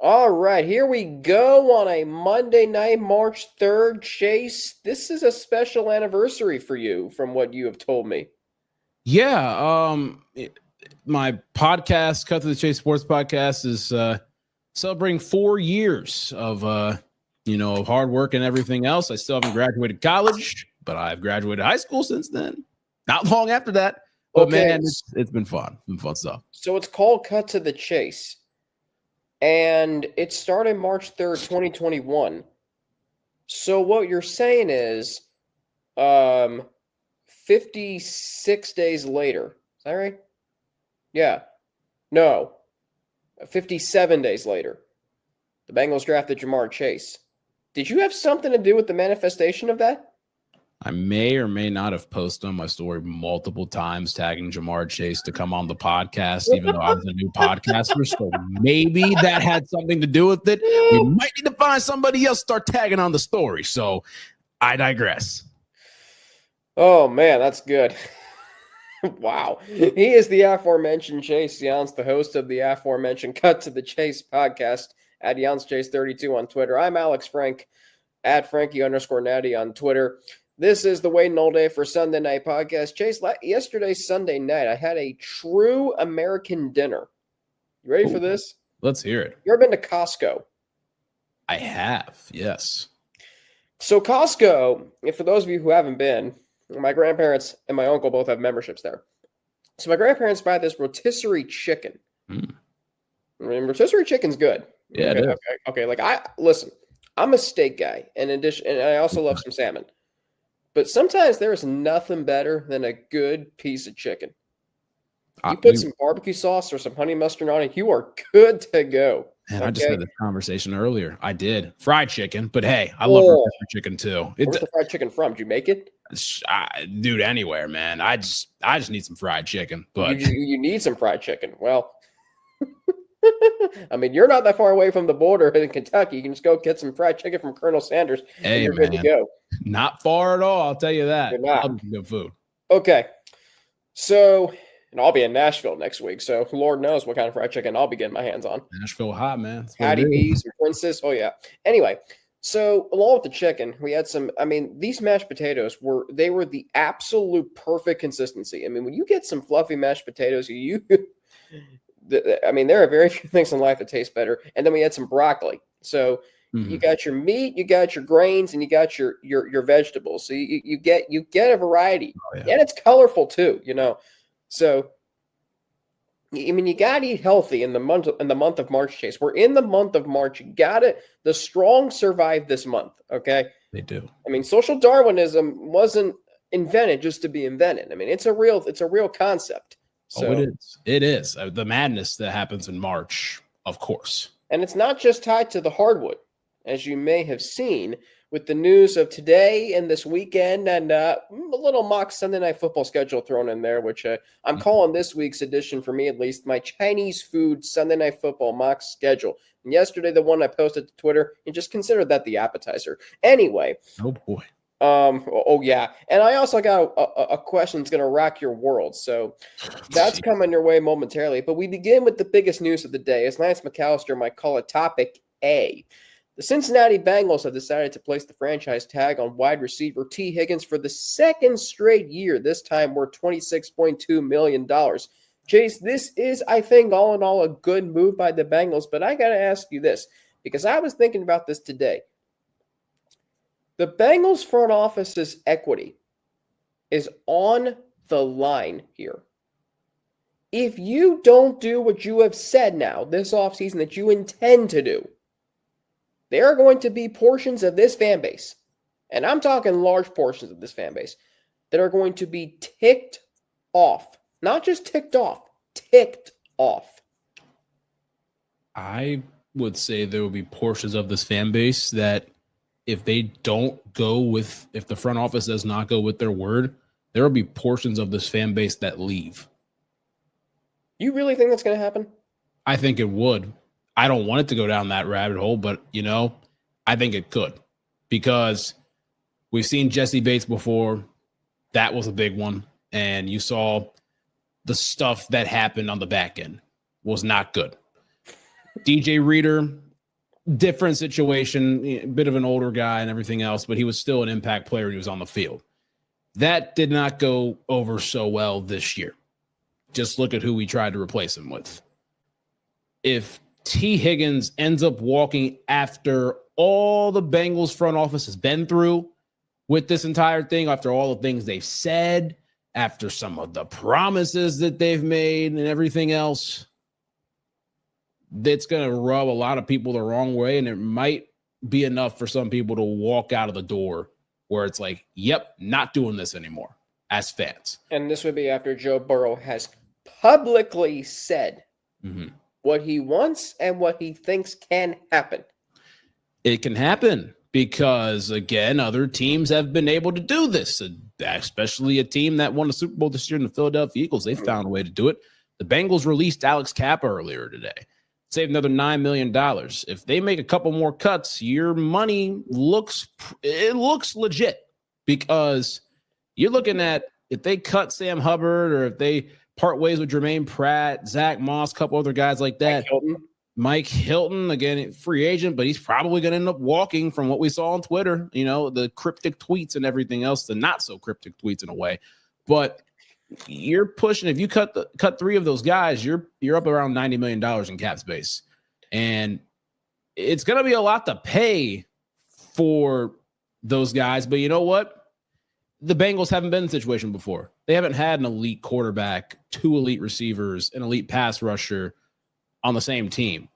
All right, here we go on a Monday night, March 3rd. Chase, this is a special anniversary for you from what you have told me. Yeah, my podcast, Cut to the Chase Sports Podcast, is celebrating 4 years of of hard work and everything else. I still haven't graduated college, but I've graduated high school since then. Not long after that. But Okay. man, it's been fun. Been fun stuff. So it's called Cut to the Chase. And it started March 3rd, 2021. So what you're saying is 56 days later. Is that right? Yeah. No. 57 days later. The Bengals drafted Jamar Chase. Did you have something to do with the manifestation of that? I may or may not have posted on my story multiple times tagging Jamar Chase to come on the podcast, even though I was a new podcaster. So maybe that had something to do with it. We might need to find somebody else to start tagging on the story. So I digress. Oh, man, that's good. Wow. He is the aforementioned Chase Younts, the host of the aforementioned Cut to the Chase podcast at YountsChase32 on Twitter. I'm Alex Frank at Frankie_Natty on Twitter. This is the Waitin all day for Sunday night podcast. Chase, yesterday, Sunday night, I had a true American dinner. You ready for this? Let's hear it. You ever been to Costco? I have, yes. So Costco, and for those of you who haven't been, my grandparents and my uncle both have memberships there. So my grandparents buy this rotisserie chicken. I mean, rotisserie chicken's good. Yeah, okay. Like listen, I'm a steak guy, and I also love some salmon. But sometimes there is nothing better than a good piece of chicken. You put some barbecue sauce or some honey mustard on it, you are good to go. Man, I just had this conversation earlier. I did. Fried chicken, but hey, I love rotisserie chicken too. Where's the fried chicken from? Did you make it? Dude, anywhere, man. I just need some fried chicken. But you need some fried chicken. Well, I mean, you're not that far away from the border in Kentucky. You can just go get some fried chicken from Colonel Sanders. Hey, you're man, good to go. Not far at all. I'll tell you that. You're not. Love good food. Okay. So, and I'll be in Nashville next week. So, Lord knows what kind of fried chicken I'll be getting my hands on. Nashville hot, man. Patty B's and Princess. Oh, yeah. Anyway, so along with the chicken, we had some, I mean, these mashed potatoes were the absolute perfect consistency. I mean, when you get some fluffy mashed potatoes, I mean, there are very few things in life that taste better. And then we had some broccoli. So you got your meat, you got your grains, and you got your vegetables. So you get a variety, and it's colorful too. So I mean, you got to eat healthy in the month of March, Chase. We're in the month of March. You got it. The strong survive this month. Okay, they do. I mean, social Darwinism wasn't invented just to be invented. I mean, it's a real concept. So, it is the madness that happens in March, of course. And it's not just tied to the hardwood, as you may have seen with the news of today and this weekend and a little mock Sunday night football schedule thrown in there, which I'm calling this week's edition, for me at least, my Chinese food Sunday night football mock schedule. And yesterday, the one I posted to Twitter, and just consider that the appetizer. Anyway. Oh, boy. Oh yeah, and I also got a question that's going to rock your world, so that's coming your way momentarily. But we begin with the biggest news of the day, as Lance McAllister might call it topic A. The Cincinnati Bengals have decided to place the franchise tag on wide receiver Tee Higgins for the second straight year, this time worth $26.2 million. Chase, this is, I think, all in all, a good move by the Bengals, but I got to ask you this, because I was thinking about this today. The Bengals front office's equity is on the line here. If you don't do what you have said now this offseason that you intend to do, there are going to be portions of this fan base, and I'm talking large portions of this fan base, that are going to be ticked off. Not just ticked off, ticked off. I would say there will be portions of this fan base that if they don't go with, if the front office does not go with their word, there will be portions of this fan base that leave. You really think that's going to happen? I think it would. I don't want it to go down that rabbit hole, but, I think it could, because we've seen Jesse Bates before. That was a big one. And you saw the stuff that happened on the back end was not good. DJ Reader, different situation, a bit of an older guy and everything else, but he was still an impact player when he was on the field. That did not go over so well this year. Just look at who we tried to replace him with. If Tee Higgins ends up walking after all the Bengals front office has been through with this entire thing, after all the things they've said, after some of the promises that they've made and everything else, that's going to rub a lot of people the wrong way. And it might be enough for some people to walk out of the door where it's like, yep, not doing this anymore as fans. And this would be after Joe Burrow has publicly said what he wants and what he thinks can happen. It can happen because, again, other teams have been able to do this, especially a team that won a Super Bowl this year in the Philadelphia Eagles. They found a way to do it. The Bengals released Alex Kappa earlier today. Saved another $9 million. If they make a couple more cuts, your money looks legit, because you're looking at, if they cut Sam Hubbard or if they part ways with Jermaine Pratt, Zach Moss, a couple other guys like that. Mike Hilton, again, free agent, but he's probably going to end up walking, from what we saw on Twitter, the cryptic tweets and everything else, the not so cryptic tweets in a way. But you're pushing, if you cut three of those guys, you're up around $90 million in cap space. And it's going to be a lot to pay for those guys. But you know what? The Bengals haven't been in a situation before. They haven't had an elite quarterback, two elite receivers, an elite pass rusher on the same team.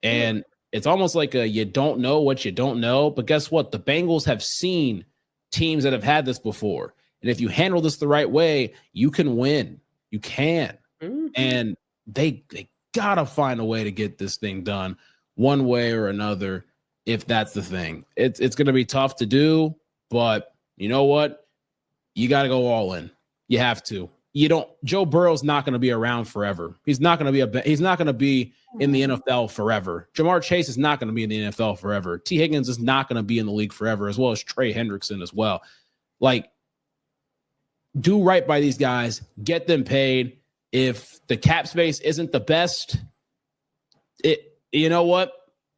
And it's almost like you don't know what you don't know. But guess what? The Bengals have seen teams that have had this before. And if you handle this the right way, you can win. You can. And they got to find a way to get this thing done one way or another, if that's the thing. It's going to be tough to do, but you know what? You got to go all in. You have to. Joe Burrow's not going to be around forever. He's not going to be in the NFL forever. Jamar Chase is not going to be in the NFL forever. Tee Higgins is not going to be in the league forever, as well as Trey Hendrickson as well. Like, do right by these guys, get them paid. If the cap space isn't the best, you know what?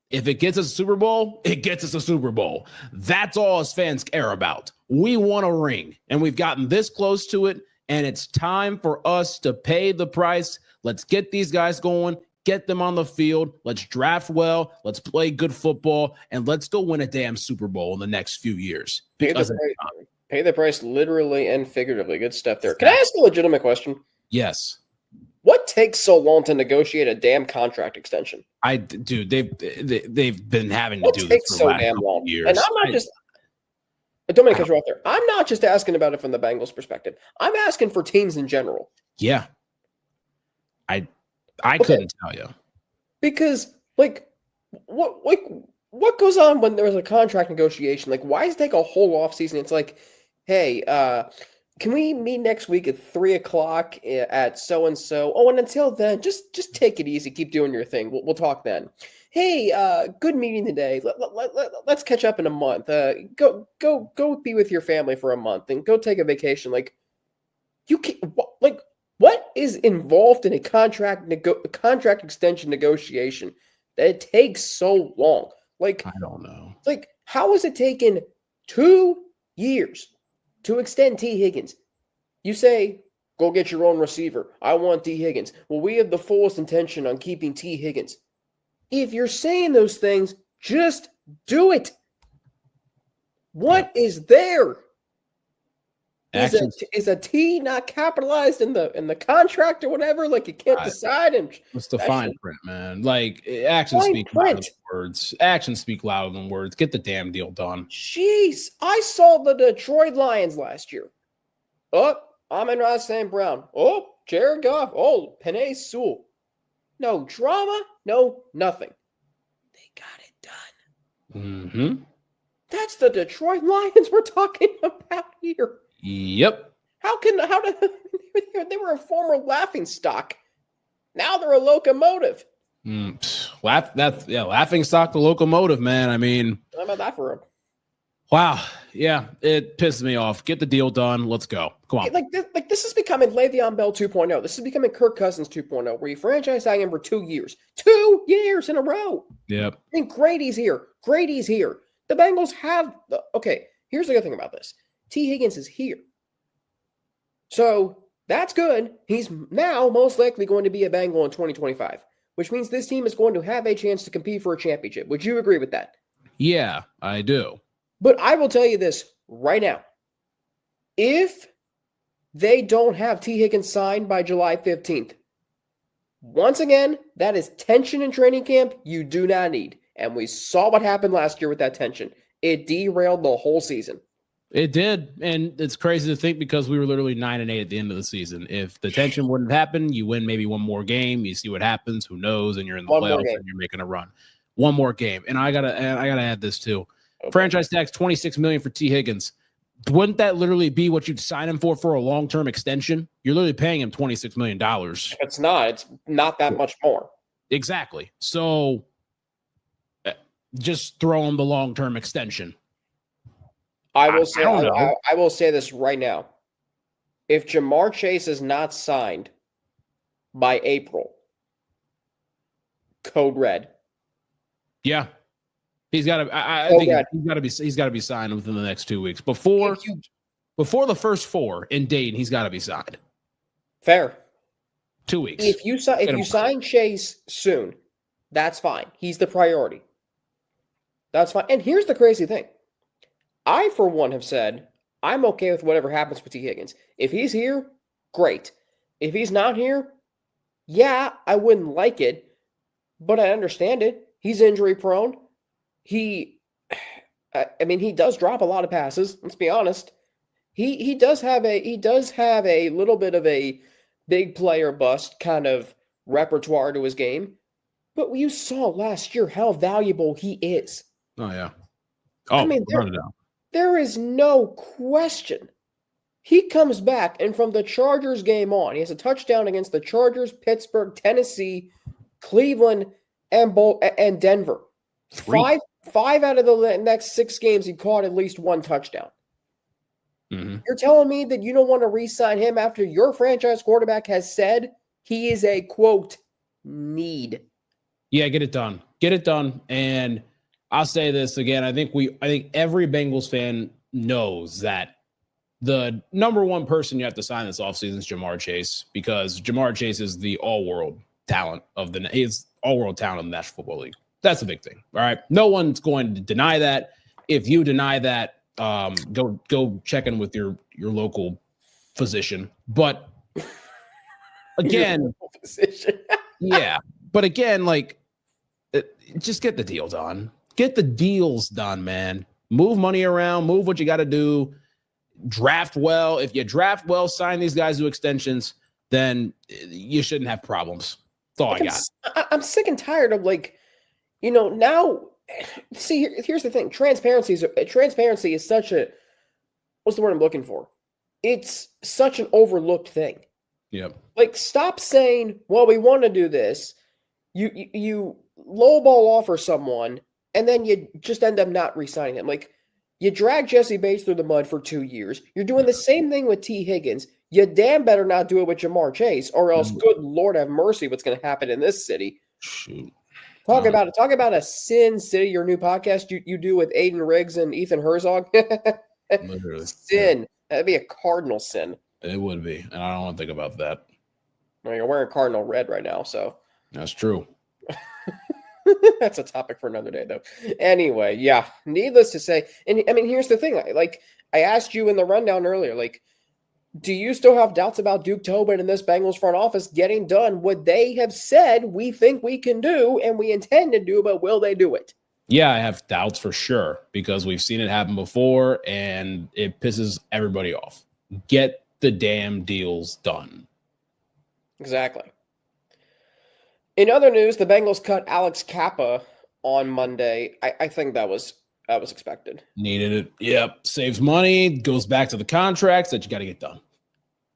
If it gets us a Super Bowl, it gets us a Super Bowl. That's all us fans care about. We want a ring, and we've gotten this close to it, and it's time for us to pay the price. Let's get these guys going, get them on the field. Let's draft well. Let's play good football, and let's go win a damn Super Bowl in the next few years. Pay the price literally and figuratively. Good stuff there. Can I ask a legitimate question? Yes. What takes so long to negotiate a damn contract extension? They've been having to do this for so damn long years. And I'm not I don't mean to cut you off there. I'm not just asking about it from the Bengals perspective. I'm asking for teams in general. Yeah. I couldn't tell you. Because what goes on when there's a contract negotiation? Like, why does it take a whole off season? It's like, hey, can we meet next week at 3:00 at so-and-so? Oh, and until then, just take it easy. Keep doing your thing. We'll talk then. Hey, good meeting today. Let's catch up in a month. Go be with your family for a month and go take a vacation. Like, you can what is involved in a contract extension negotiation that it takes so long? Like, I don't know. Like, how has it taken 2 years to extend Tee Higgins? You say, go get your own receiver. I want Tee Higgins. Well, we have the fullest intention on keeping Tee Higgins. If you're saying those things, just do it. What is there? Is a T not capitalized in the contract or whatever? Like, you can't decide. And what's the fine print, man? Like, actions speak louder than words. Actions speak louder than words. Get the damn deal done. Jeez, I saw the Detroit Lions last year. Oh, Amon-Ra St. Brown. Oh, Jared Goff. Oh, Penei Sewell. No drama, no nothing. They got it done. Mm-hmm. That's the Detroit Lions we're talking about here. Yep. How did they were a former laughing stock. Now they're a locomotive. Laughing stock, the locomotive, man. I mean, how about that for Wow. Yeah, it pisses me off. Get the deal done. Let's go. Come on. This is becoming Le'Veon Bell 2.0. This is becoming Kirk Cousins 2.0, where you franchise tag him for 2 years. 2 years in a row. Yep. I mean, Grady's here. Grady's here. The Bengals have okay, here's the good thing about this. Tee Higgins is here. So that's good. He's now most likely going to be a Bengal in 2025, which means this team is going to have a chance to compete for a championship. Would you agree with that? Yeah, I do. But I will tell you this right now. If they don't have Tee Higgins signed by July 15th, once again, that is tension in training camp you do not need. And we saw what happened last year with that tension. It derailed the whole season. It did. And it's crazy to think because we were literally 9-8 at the end of the season. If the tension wouldn't happen, you win maybe one more game. You see what happens. Who knows? And you're in the playoffs and you're making a run. One more game. And I gotta add this too. Okay. Franchise tax $26 million for Tee Higgins. Wouldn't that literally be what you'd sign him for a long-term extension? You're literally paying him $26 million. It's not. It's not that much more. Exactly. So just throw him the long-term extension. I will say this right now. If Jamar Chase is not signed by April, code red. Yeah. He's got to. I think he's got to be signed within the next 2 weeks before the first 4 in Dayton. He's got to be signed. Fair. 2 weeks. If you sign Chase soon, that's fine. He's the priority. That's fine. And here's the crazy thing. I, for one, have said I'm okay with whatever happens with Tee Higgins. If he's here, great. If he's not here, yeah, I wouldn't like it, but I understand it. He's injury prone. He does drop a lot of passes. Let's be honest. He does have a little bit of a big player bust kind of repertoire to his game. But you saw last year how valuable he is. Oh yeah. Oh, there is no question. He comes back, and from the Chargers game on, he has a touchdown against the Chargers, Pittsburgh, Tennessee, Cleveland, and Denver. 5 out of the next 6 games, he caught at least 1 touchdown. Mm-hmm. You're telling me that you don't want to re-sign him after your franchise quarterback has said he is a, quote, need? Yeah, get it done. Get it done. And I'll say this again. I think every Bengals fan knows that the number one person you have to sign this offseason is Jamar Chase, because Jamar Chase is the all-world talent of the National Football League. That's a big thing. All right. No one's going to deny that. If you deny that, go check in with your local physician. But again, yeah. But again, just get the deal done. Get the deals done, man. Move money around. Move what you got to do. Draft well. If you draft well, sign these guys to extensions, then you shouldn't have problems. That's all I got. I'm sick and tired of now, see, here's the thing. Transparency is such a, what's the word I'm looking for? It's such an overlooked thing. Yep. Stop saying, well, we want to do this. You lowball offer someone, and then you just end up not re-signing him. You drag Jesse Bates through the mud for 2 years. You're doing the same thing with Tee Higgins. You damn better not do it with Jamar Chase, or else, good Lord have mercy, what's going to happen in this city. Shoot. Talk about a sin city, your new podcast you do with Aiden Riggs and Ethan Herzog. Literally. Sin. Yeah. That'd be a cardinal sin. It would be. And I don't want to think about that. Well, you're wearing cardinal red right now, so. That's true. That's a topic for another day, though. Anyway, yeah. Needless to say, and here's the thing. I asked you in the rundown earlier, do you still have doubts about Duke Tobin and this Bengals front office getting done what they have said we think we can do and we intend to do, but will they do it? Yeah, I have doubts for sure, because we've seen it happen before and it pisses everybody off. Get the damn deals done. Exactly. In other news, the Bengals cut Alex Kappa on Monday. I think that was expected. Needed it. Yep. Saves money. Goes back to the contracts that you got to get done.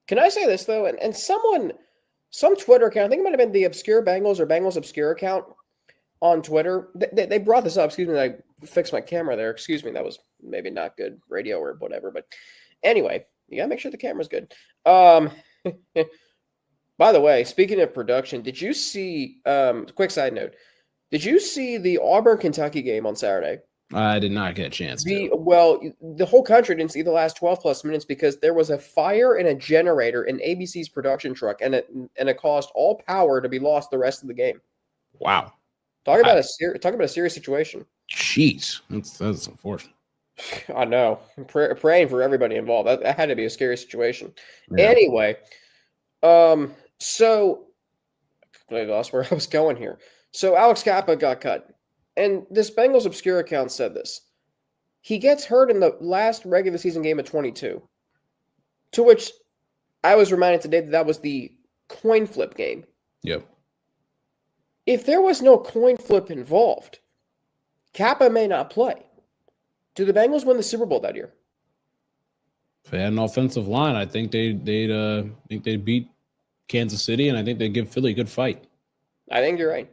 Can I say this, though? And some Twitter account, I think it might have been the Obscure Bengals or Bengals Obscure account on Twitter. They brought this up. Excuse me. I fix my camera there. Excuse me. That was maybe not good radio or whatever. But anyway, you got to make sure the camera's good. By the way, speaking of production, did you see, quick side note, did you see the Auburn-Kentucky game on Saturday? I did not get a chance to. Well, the whole country didn't see the last 12-plus minutes because there was a fire in a generator in ABC's production truck, and it caused all power to be lost the rest of the game. Wow. Talk about a serious situation. Jeez. That's unfortunate. I know. I'm praying for everybody involved. That had to be a scary situation. Yeah. Anyway, so I lost where I was going here. So Alex Kappa got cut. And this Bengals obscure account said this. He gets hurt in the last regular season game of 22. To which I was reminded today that was the coin flip game. Yep. If there was no coin flip involved, Kappa may not play. Do the Bengals win the Super Bowl that year? If they had an offensive line, I think they'd beat Kansas City, and I think they'd give Philly a good fight. I think you're right.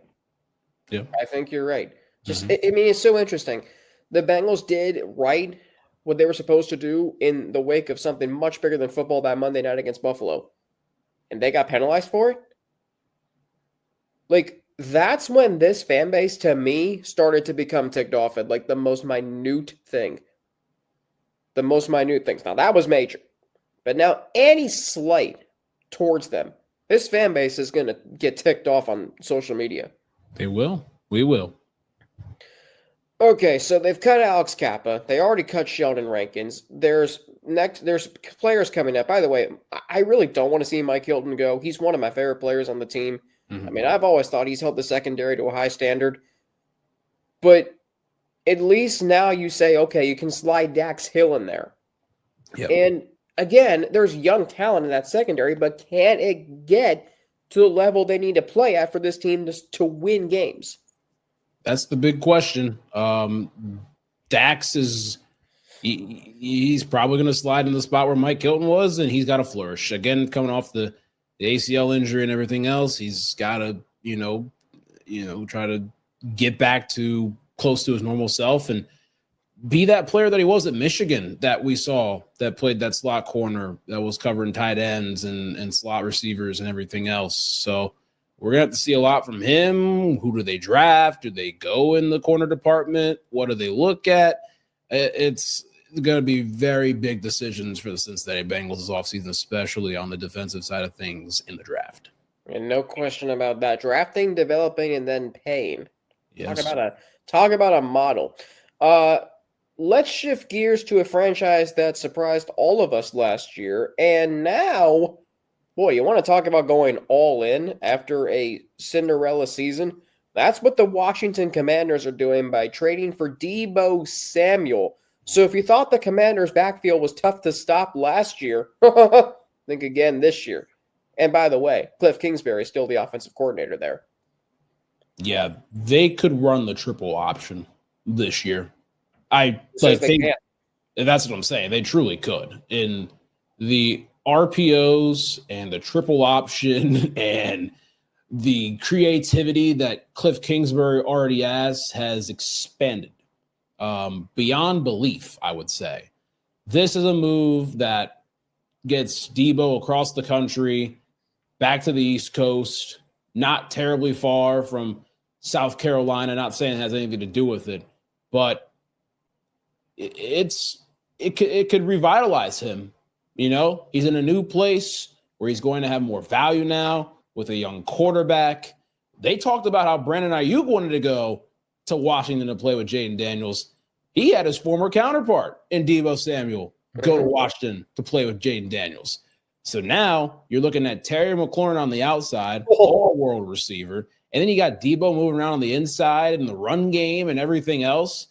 Yeah. I think you're right. Just, I mean, it's so interesting. The Bengals did right what they were supposed to do in the wake of something much bigger than football that Monday night against Buffalo. And they got penalized for it. Like, that's when this fan base, to me, started to become ticked off at, like, the most minute thing. The most minute things. Now, that was major. But now, any slight towards them, this fan base is going to get ticked off on social media. They will. We will. Okay, so they've cut Alex Kappa. They already cut Sheldon Rankins. There's players coming up. By the way, I really don't want to see Mike Hilton go. He's one of my favorite players on the team. I mean, I've always thought he's held the secondary to a high standard. But at least now you say, okay, you can slide Dax Hill in there. Yep. And again, there's young talent in that secondary, but can it get to the level they need to play at for this team to win games? That's the big question. Dax is he's probably going to slide in the spot where Mike Hilton was, and he's got to flourish. Again, coming off the ACL injury and everything else, he's got to, try to get back to close to his normal self and be that player that he was at Michigan that we saw that played that slot corner that was covering tight ends and slot receivers and everything else. So we're going to have to see a lot from him. Who do they draft? Do they go in the corner department? What do they look at? It's going to be very big decisions for the Cincinnati Bengals this offseason, especially on the defensive side of things in the draft. And no question about that. Drafting, developing, and then paying. Yes. Talk about a model. Let's shift gears to a franchise that surprised all of us last year. And now, boy, you want to talk about going all in after a Cinderella season? That's what the Washington Commanders are doing by trading for Deebo Samuel. So if you thought the Commanders' backfield was tough to stop last year, think again this year. And by the way, Cliff Kingsbury is still the offensive coordinator there. Yeah, they could run the triple option this year. That's what I'm saying. They truly could. In the RPOs and the triple option and the creativity that Cliff Kingsbury already has expanded beyond belief, I would say. This is a move that gets Deebo across the country, back to the East Coast, not terribly far from South Carolina. Not saying it has anything to do with it, but it could revitalize him. He's in a new place where he's going to have more value now with a young quarterback. They talked about how Brandon Ayuk wanted to go to Washington to play with Jaden Daniels. He had his former counterpart in Deebo Samuel go to Washington to play with Jaden Daniels. So now you're looking at Terry McLaurin on the outside, all-world receiver, and then you got Deebo moving around on the inside and the run game and everything else.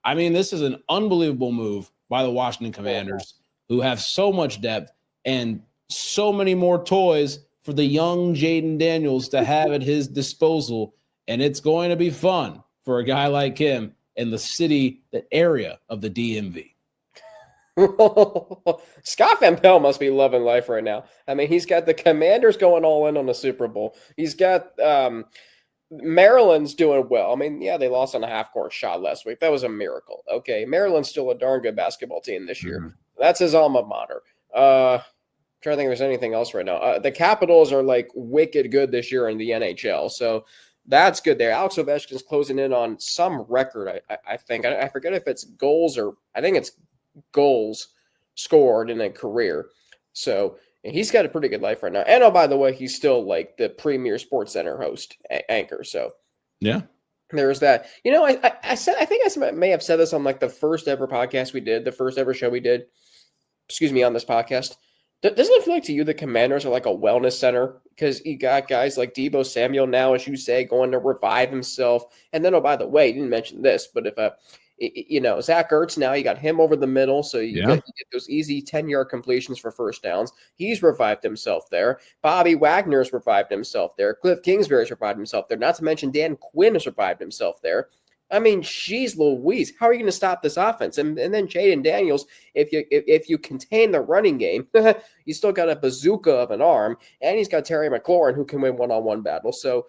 I mean, this is an unbelievable move by the Washington Commanders, who have so much depth and so many more toys for the young Jaden Daniels to have at his disposal. And it's going to be fun for a guy like him in the area of the DMV. Scott Van Pelt must be loving life right now. I mean, he's got the Commanders going all in on the Super Bowl. He's got Maryland's doing well. I mean, yeah, they lost on a half-court shot last week. That was a miracle. Okay, Maryland's still a darn good basketball team this year. Mm-hmm. That's his alma mater. Trying to think if there's anything else right now. The Capitals are like wicked good this year in the NHL, so that's good there. Alex Ovechkin's closing in on some record, I think. I forget if it's goals or I think it's goals scored in a career. So he's got a pretty good life right now. And oh, by the way, he's still like the premier Sports Center host anchor. So yeah, there's that. You know, I said I think I may have said this on like the first ever podcast we did, the first ever show we did. Excuse me, on this podcast. Doesn't it feel like to you the Commanders are like a wellness center? Because you got guys like Deebo Samuel now, as you say, going to revive himself. And then, oh, by the way, you didn't mention this, but if Zach Ertz now, you got him over the middle, so you get those easy 10-yard completions for first downs. He's revived himself there. Bobby Wagner's revived himself there. Cliff Kingsbury's revived himself there. Not to mention Dan Quinn has revived himself there. I mean, geez Louise, how are you going to stop this offense? And then Jaden Daniels, if you contain the running game, you still got a bazooka of an arm, and he's got Terry McLaurin who can win one-on-one battles. So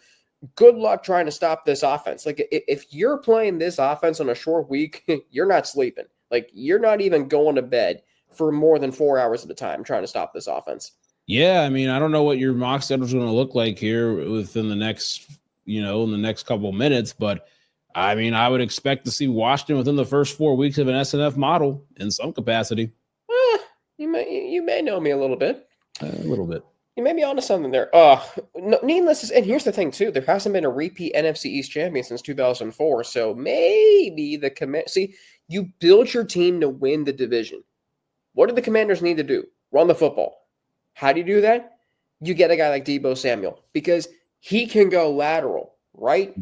good luck trying to stop this offense. Like, if you're playing this offense on a short week, you're not sleeping. Like, you're not even going to bed for more than 4 hours at a time trying to stop this offense. Yeah, I mean, I don't know what your mock schedule is going to look like here within the next, in the next couple of minutes, but I mean, I would expect to see Washington within the first 4 weeks of an SNF model in some capacity. You may know me a little bit. A little bit. You may be onto something there. Needless, and here's the thing too: there hasn't been a repeat NFC East champion since 2004. So maybe you build your team to win the division. What do the Commanders need to do? Run the football. How do you do that? You get a guy like Deebo Samuel because he can go lateral, right?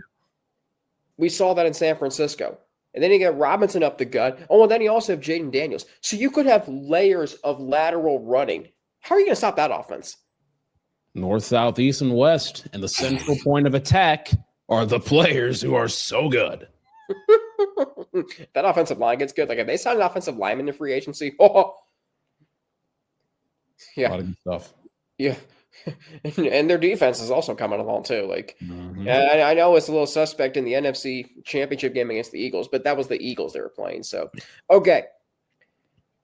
We saw that in San Francisco. And then you get Robinson up the gut. Oh, and then you also have Jaden Daniels. So you could have layers of lateral running. How are you going to stop that offense? North, south, east, and west. And the central point of attack are the players who are so good. That offensive line gets good. Like, if they sign an offensive lineman in free agency, yeah. A lot of good stuff. Yeah. And their defense is also coming along too. Like, I know it's a little suspect in the NFC Championship game against the Eagles, but that was the Eagles they were playing. So, okay.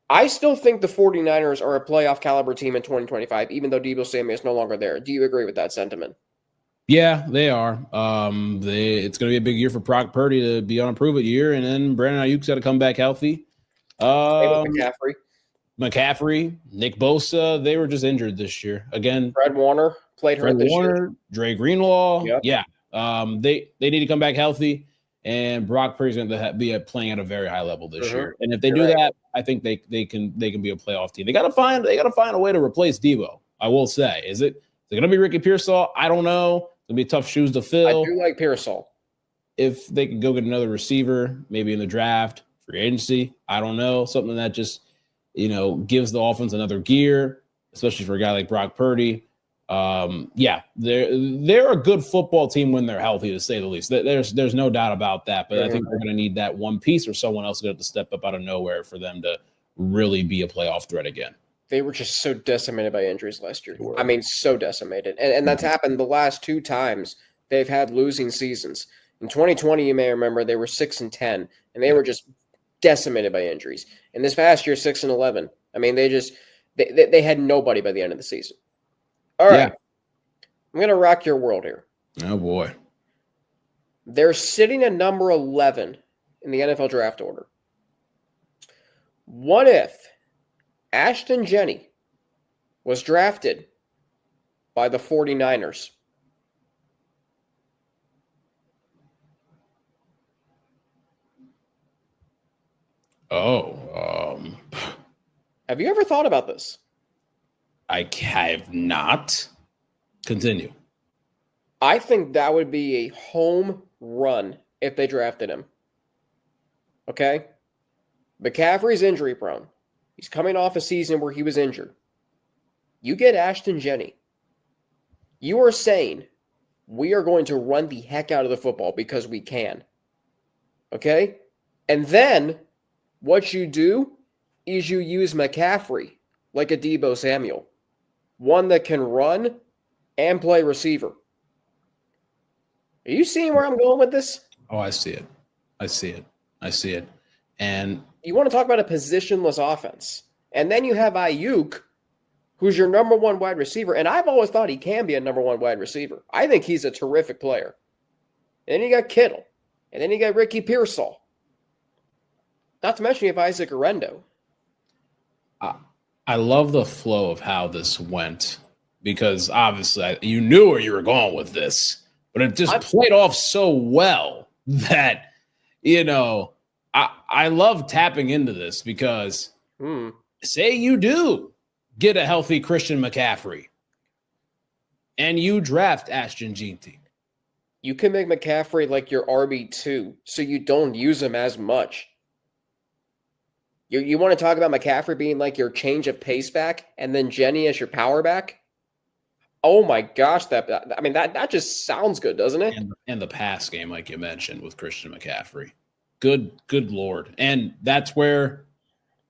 I still think the 49ers are a playoff caliber team in 2025, even though Deebo Samuel is no longer there. Do you agree with that sentiment? Yeah, they are. It's going to be a big year for Brock Purdy to be on a prove-it year, and then Brandon Ayuk's got to come back healthy. McCaffrey, Nick Bosa, they were just injured this year. Again, Fred Warner played hurt this year. Dre Greenlaw. Yep. Yeah. They need to come back healthy, and Brock Purdy's going to be playing at a very high level this year. And if they do that, I think they can be a playoff team. They got to find a way to replace Deebo. I will say, is it going to be Ricky Pearsall? I don't know. It's going to be tough shoes to fill. I do like Pearsall. If they could go get another receiver, maybe in the draft, free agency, I don't know, something that just gives the offense another gear, especially for a guy like Brock Purdy. They're a good football team when they're healthy, to say the least. There's no doubt about that. But I think they're going to need that one piece or someone else going to have to step up out of nowhere for them to really be a playoff threat again. They were just so decimated by injuries last year. I mean, so decimated. And that's happened the last 2 times they've had losing seasons. In 2020, you may remember, they were 6-10, and they were just decimated by injuries. And this past year, 6-11. I mean, they had nobody by the end of the season. All right. Yeah. I'm going to rock your world here. Oh, boy. They're sitting at number 11 in the NFL draft order. What if Ashton Jeanty was drafted by the 49ers? Have you ever thought about this? I have not. Continue. I think that would be a home run if they drafted him. Okay? McCaffrey's injury prone. He's coming off a season where he was injured. You get Ashton Jeanty. You are saying we are going to run the heck out of the football because we can. Okay? And then what you do is you use McCaffrey like a Deebo Samuel. One that can run and play receiver. Are you seeing where I'm going with this? Oh, I see it. And you want to talk about a positionless offense. And then you have Ayuk, who's your number one wide receiver. And I've always thought he can be a number one wide receiver. I think he's a terrific player. And then you got Kittle. And then you got Ricky Pearsall. Not to mention you have Isaac Orendo. I love the flow of how this went because obviously you knew where you were going with this, but it just played off so well that, I love tapping into this because say you do get a healthy Christian McCaffrey and you draft Ashton Jeanty. You can make McCaffrey like your RB2 so you don't use him as much. You want to talk about McCaffrey being like your change of pace back and then Jenny as your power back? Oh my gosh, that just sounds good, doesn't it? And the pass game, like you mentioned, with Christian McCaffrey. Good Lord. And that's where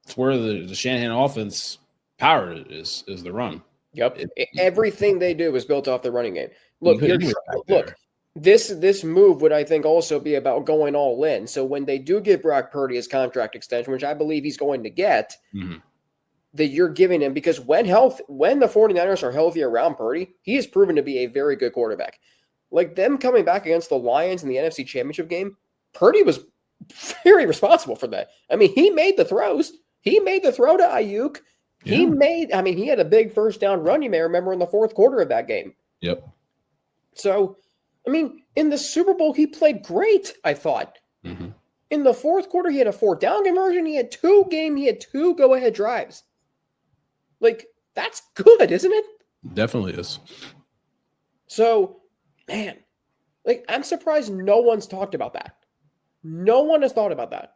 the Shanahan offense power is the run. Yep. Everything they do is built off the running game. Look, this move would, I think, also be about going all in. So when they do give Brock Purdy his contract extension, which I believe he's going to get, that you're giving him, because when the 49ers are healthy around Purdy, he has proven to be a very good quarterback. Like them coming back against the Lions in the NFC Championship game, Purdy was very responsible for that. I mean, he made the throws. He made the throw to Ayuk. Yeah. He had a big first down run, you may remember, in the fourth quarter of that game. Yep. So, in the Super Bowl, he played great, I thought. In the fourth quarter, he had a fourth down conversion. He had two go-ahead drives. Like, that's good, isn't it? Definitely is. So, man, like, I'm surprised no one's talked about that. No one has thought about that.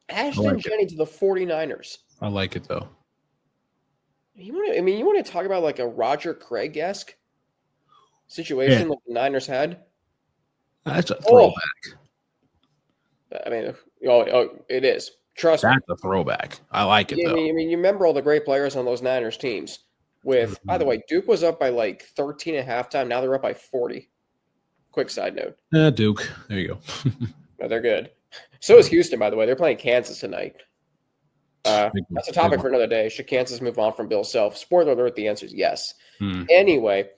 Ashton Jeanty to the 49ers. I like it, though. You want to talk about like a Roger Craig-esque situation like the Niners had? That's a throwback. It is. Trust me. That's a throwback. I like it, though. You remember all the great players on those Niners teams. By the way, Duke was up by like 13 at halftime. Now they're up by 40. Quick side note. Duke. There you go. No, they're good. So is Houston, by the way. They're playing Kansas tonight. That's a topic for another day. Should Kansas move on from Bill Self? Spoiler alert, the answer is yes. Anyway,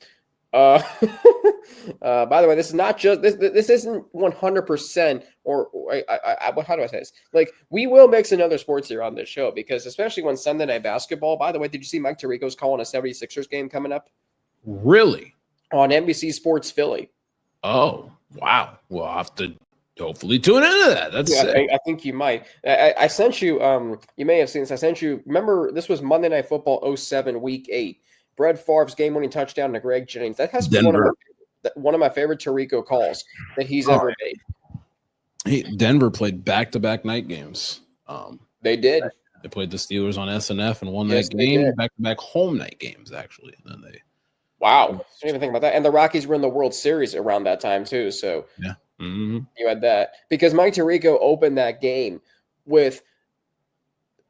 by the way, this is not just this isn't 100% or how do I say this? Like, we will mix in other sports here on this show because especially when Sunday Night Basketball. By the way, did you see Mike Tirico's calling a 76ers game coming up? Really? On NBC Sports Philly. Oh, wow. We'll have to hopefully tune into that. That's I think you might. I sent you, you may have seen this. I sent you, remember, this was Monday Night Football 07, Week 8. Brett Favre's game-winning touchdown to Greg Jennings. That has been one of my favorite Tirico calls that he's ever made. Denver played back-to-back night games. They did. They played the Steelers on SNF and won that game. Back-to-back home night games, actually. And then wow. I didn't even think about that. And the Rockies were in the World Series around that time, too. So yeah. You had that. Because Mike Tirico opened that game with,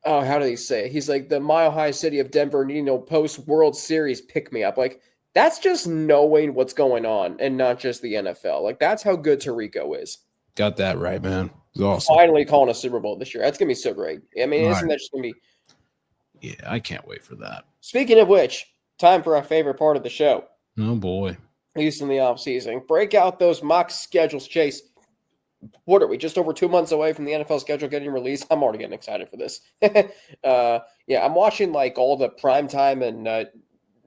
how did he say it? He's like, the mile-high city of Denver needing no post-World Series pick-me-up. Like, that's just knowing what's going on and not just the NFL. Like, that's how good Tirico is. Got that right, man. It's awesome. Finally calling a Super Bowl this year. That's going to be so great. Isn't that just going to be... Yeah, I can't wait for that. Speaking of which, time for our favorite part of the show. Oh, boy. At least in the offseason. Break out those mock schedules, Chase. What are we, just over 2 months away from the NFL schedule getting released? I'm already getting excited for this. I'm watching like all the primetime and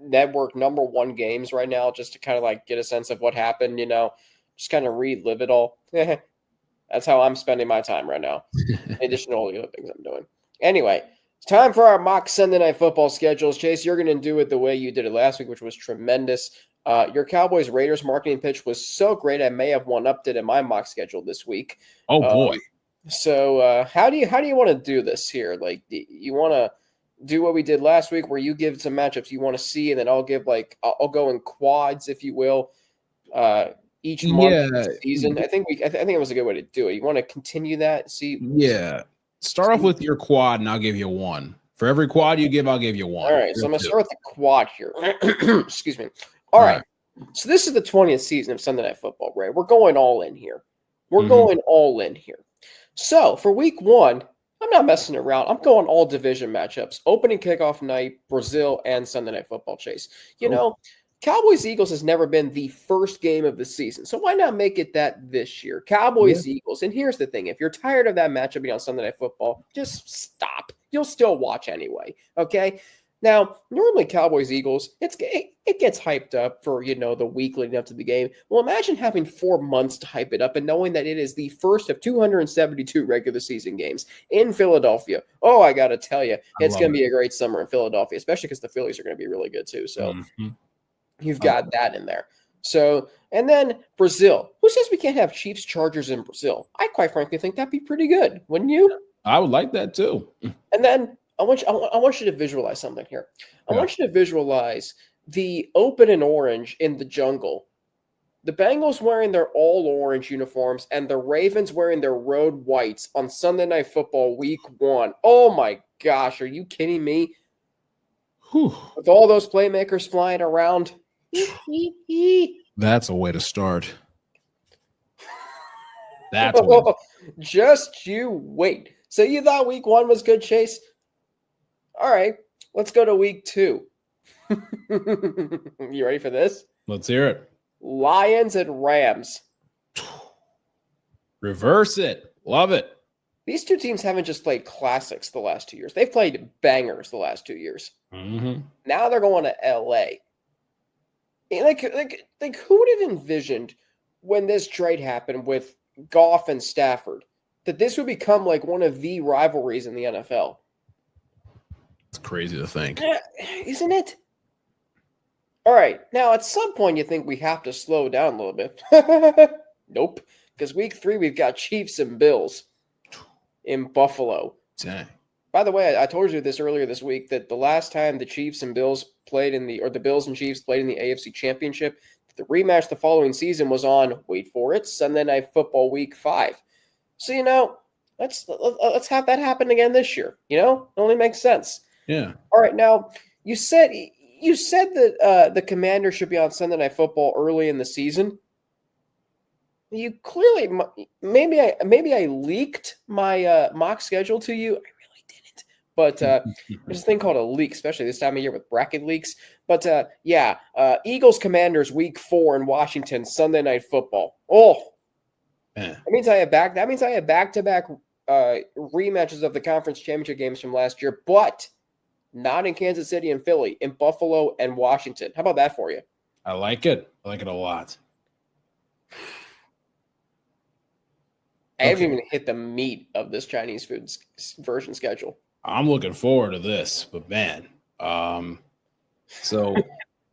network number one games right now just to kind of like get a sense of what happened, just kind of relive it all. That's how I'm spending my time right now, in addition to all the other things I'm doing. Anyway, it's time for our mock Sunday Night Football schedules. Chase, you're going to do it the way you did it last week, which was tremendous. Your Cowboys-Raiders marketing pitch was so great, I may have one-upped it in my mock schedule this week. Oh, boy. So how do you want to do this here? Like, you want to do what we did last week where you give some matchups you want to see, and then I'll give, like, I'll go in quads, if you will, each month of the season. I think it was a good way to do it. You want to continue that? Start off with your quad, and I'll give you one. For every quad you give, I'll give you one. All right, so I'm going to start with the quad here. Excuse me. All right. So this is the 20th season of Sunday Night Football, Ray. We're going all in here. We're Mhm. going all in here. So for week 1, I'm not messing around. I'm going all division matchups. Opening kickoff night, Brazil and Sunday Night Football, Chase. You know, Cowboys-Eagles has never been the first game of the season. So why not make it that this year? Cowboys-Eagles. And here's the thing. If you're tired of that matchup being on Sunday Night Football, just stop. You'll still watch anyway. Okay? Now, normally Cowboys-Eagles, it gets hyped up for, the week leading up to the game. Well, imagine having 4 months to hype it up and knowing that it is the first of 272 regular season games in Philadelphia. Oh, I got to tell you, it's going to be a great summer in Philadelphia, especially because the Phillies are going to be really good too. So you've got that in there. So, and then Brazil. Who says we can't have Chiefs Chargers in Brazil? I quite frankly think that'd be pretty good, wouldn't you? I would like that too. And then I want you to visualize something here. I want you to visualize the open and orange in the jungle. The Bengals wearing their all orange uniforms and the Ravens wearing their road whites on Sunday Night Football week 1. Oh my gosh, are you kidding me? Whew. With all those playmakers flying around. That's a way to start. That's a way. Just you wait. So you thought week 1 was good, Chase? All right, let's go to week 2. You ready for this? Let's hear it. Lions and Rams. Reverse it. Love it. These two teams haven't just played classics the last 2 years. They've played bangers the last 2 years. Mm-hmm. Now they're going to LA. Like who would have envisioned when this trade happened with Goff and Stafford that this would become like one of the rivalries in the NFL? It's crazy to think. Isn't it? All right. Now, at some point, you think we have to slow down a little bit. Nope. Because week 3, we've got Chiefs and Bills in Buffalo. Dang. By the way, I told you this earlier this week that the last time the Chiefs and Bills played the Bills and Chiefs played in the AFC Championship, the rematch the following season was on, wait for it, Sunday Night Football week 5. So, let's have that happen again this year. It only makes sense. Yeah. All right. Now, you said that the Commanders should be on Sunday Night Football early in the season. You clearly maybe I leaked my mock schedule to you. I really didn't. But there's a thing called a leak, especially this time of year with bracket leaks. But Eagles Commanders week 4 in Washington, Sunday Night Football. Oh, that means I have back-to-back rematches of the conference championship games from last year, but not in Kansas City and Philly, in Buffalo and Washington. How about that for you? I like it. I like it a lot. I haven't even hit the meat of this Chinese food version schedule. I'm looking forward to this, but man. So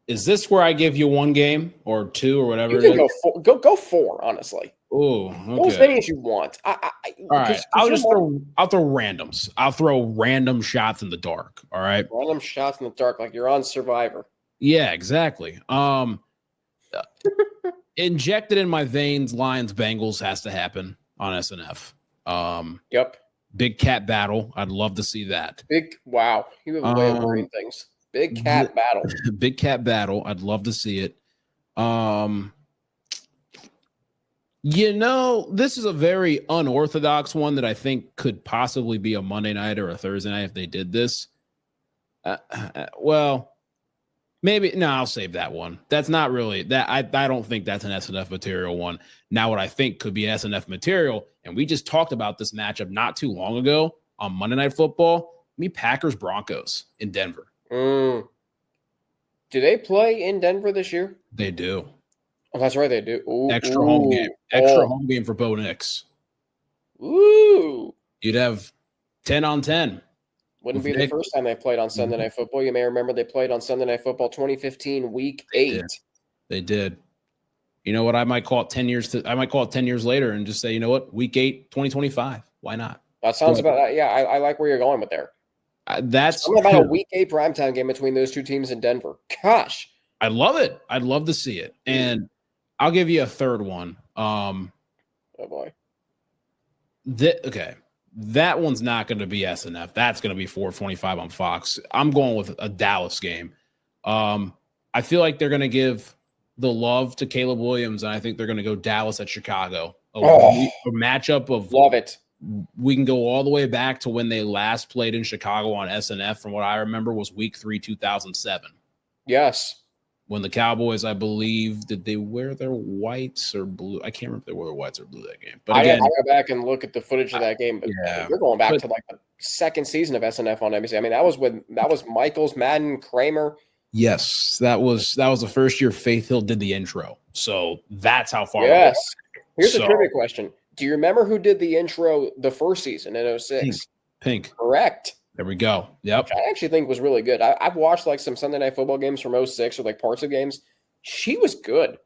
is this where I give you 1 game or 2 or whatever? You can go 4, honestly. Oh, okay. Go as many as you want. All right. I'll throw randoms. I'll throw random shots in the dark. All right. Random shots in the dark, like you're on Survivor. Yeah, exactly. Injected in my veins, Lions Bengals has to happen on SNF. Yep. Big cat battle. I'd love to see that. Wow. You have a way of learning things. Big cat battle. Big cat battle. I'd love to see it. This is a very unorthodox one that I think could possibly be a Monday night or a Thursday night if they did this. Well, maybe. No, I'll save that one. That's not really that. I don't think that's an SNF material one. Now, what I think could be SNF material, and we just talked about this matchup not too long ago on Monday Night Football. Packers Broncos in Denver. Do they play in Denver this year? They do. Oh, that's right, they do. Extra home game. Home game for Bo Nix. Ooh. You'd have 10 on 10. Wouldn't be the first time they played on Sunday Night Football. You may remember they played on Sunday Night Football 2015, week 8. They did. You know what? I might call it 10 years. I might call it 10 years later and just say, you know what? Week 8, 2025. Why not? That sounds about. Yeah, I like where you're going with there. That's something about a week 8 primetime game between those two teams in Denver. Gosh, I love it. I'd love to see it. And I'll give you a third one. Oh boy. Okay. That one's not going to be SNF. That's going to be 425 on Fox. I'm going with a Dallas game. I feel like they're going to give the love to Caleb Williams, and I think they're going to go Dallas at Chicago. A matchup of love it. We can go all the way back to when they last played in Chicago on SNF. From what I remember, was Week 3, 2007. Yes. When the Cowboys, I believe, did they wear their whites or blue? I can't remember if they wore their whites or blue that game. But again, I go back and look at the footage of that game. But yeah, we're going back to like the second season of SNF on NBC. I mean, that was Michaels, Madden, Kramer. Yes, that was the first year Faith Hill did the intro. So that's how far. Yes. Here's a trivia question. Do you remember who did the intro the first season in 06? Pink. Correct. There we go. Yep. Which I actually think was really good. I've watched like some Sunday Night Football games from 06 or like parts of games. She was good.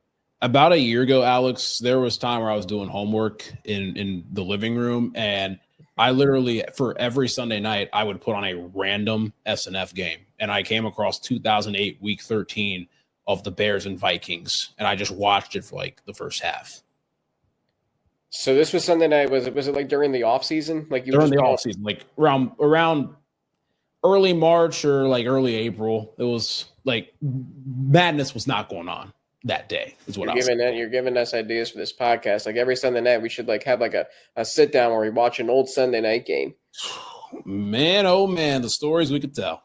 About a year ago, Alex, there was time where I was doing homework in the living room, and I literally, for every Sunday night, I would put on a random SNF game. And I came across 2008 Week 13 of the Bears and Vikings, and I just watched it for like the first half. So this was Sunday night. Was it like during the off season? Like during the off season, like around early March or like early April. It was like madness was not going on that day. Is what you're giving us ideas for this podcast. Like every Sunday night, we should like have like a sit down where we watch an old Sunday night game. Man, oh man, the stories we could tell.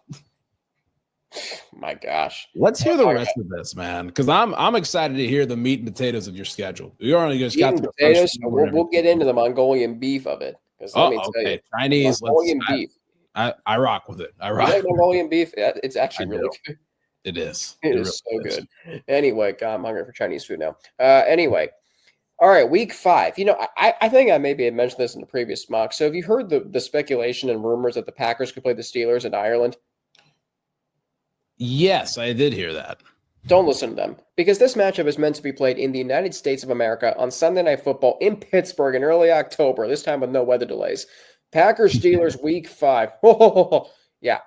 My gosh. Let's hear the rest of this, man, because I'm excited to hear the meat and potatoes of your schedule. We already just got the potatoes. We'll get into the Mongolian beef of it. Let me tell you, Chinese Mongolian beef. I rock with it. I rock. Like Mongolian beef. It's actually really good. It is. It is really so good. Anyway, God, I'm hungry for Chinese food now. Anyway, all right, Week 5. You know, I think I maybe had mentioned this in the previous mock. So have you heard the speculation and rumors that the Packers could play the Steelers in Ireland? Yes, I did hear that. Don't listen to them, because this matchup is meant to be played in the United States of America on Sunday Night Football in Pittsburgh in early October, this time with no weather delays. Packers-Steelers Week 5. Yeah.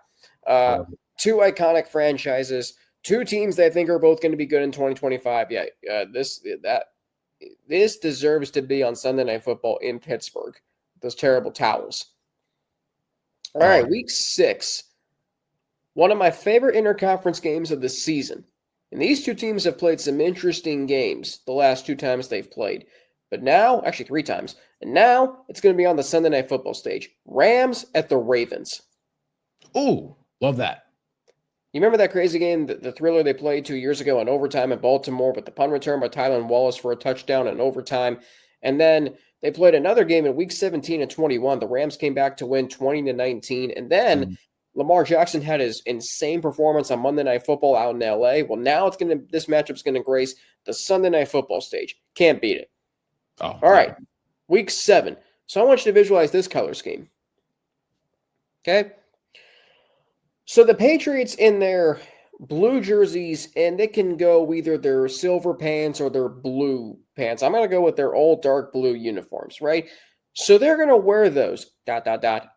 Two iconic franchises, two teams that I think are both going to be good in 2025. Yeah, this deserves to be on Sunday Night Football in Pittsburgh. Those terrible towels. All right, Week 6. One of my favorite interconference games of the season. And these two teams have played some interesting games the last 2 times they've played. But now, actually 3 times, and now it's going to be on the Sunday Night Football stage. Rams at the Ravens. Ooh, love that. You remember that crazy game, the thriller they played 2 years ago in overtime in Baltimore with the punt return by Tylan Wallace for a touchdown in overtime? And then they played another game in Week 17 and 21. The Rams came back to win 20-19. And then Lamar Jackson had his insane performance on Monday Night Football out in LA. Well, now this matchup's going to grace the Sunday Night Football stage. Can't beat it. All right, Week 7. So I want you to visualize this color scheme. Okay? So the Patriots in their blue jerseys, and they can go either their silver pants or their blue pants. I'm going to go with their old dark blue uniforms, right? So they're going to wear those,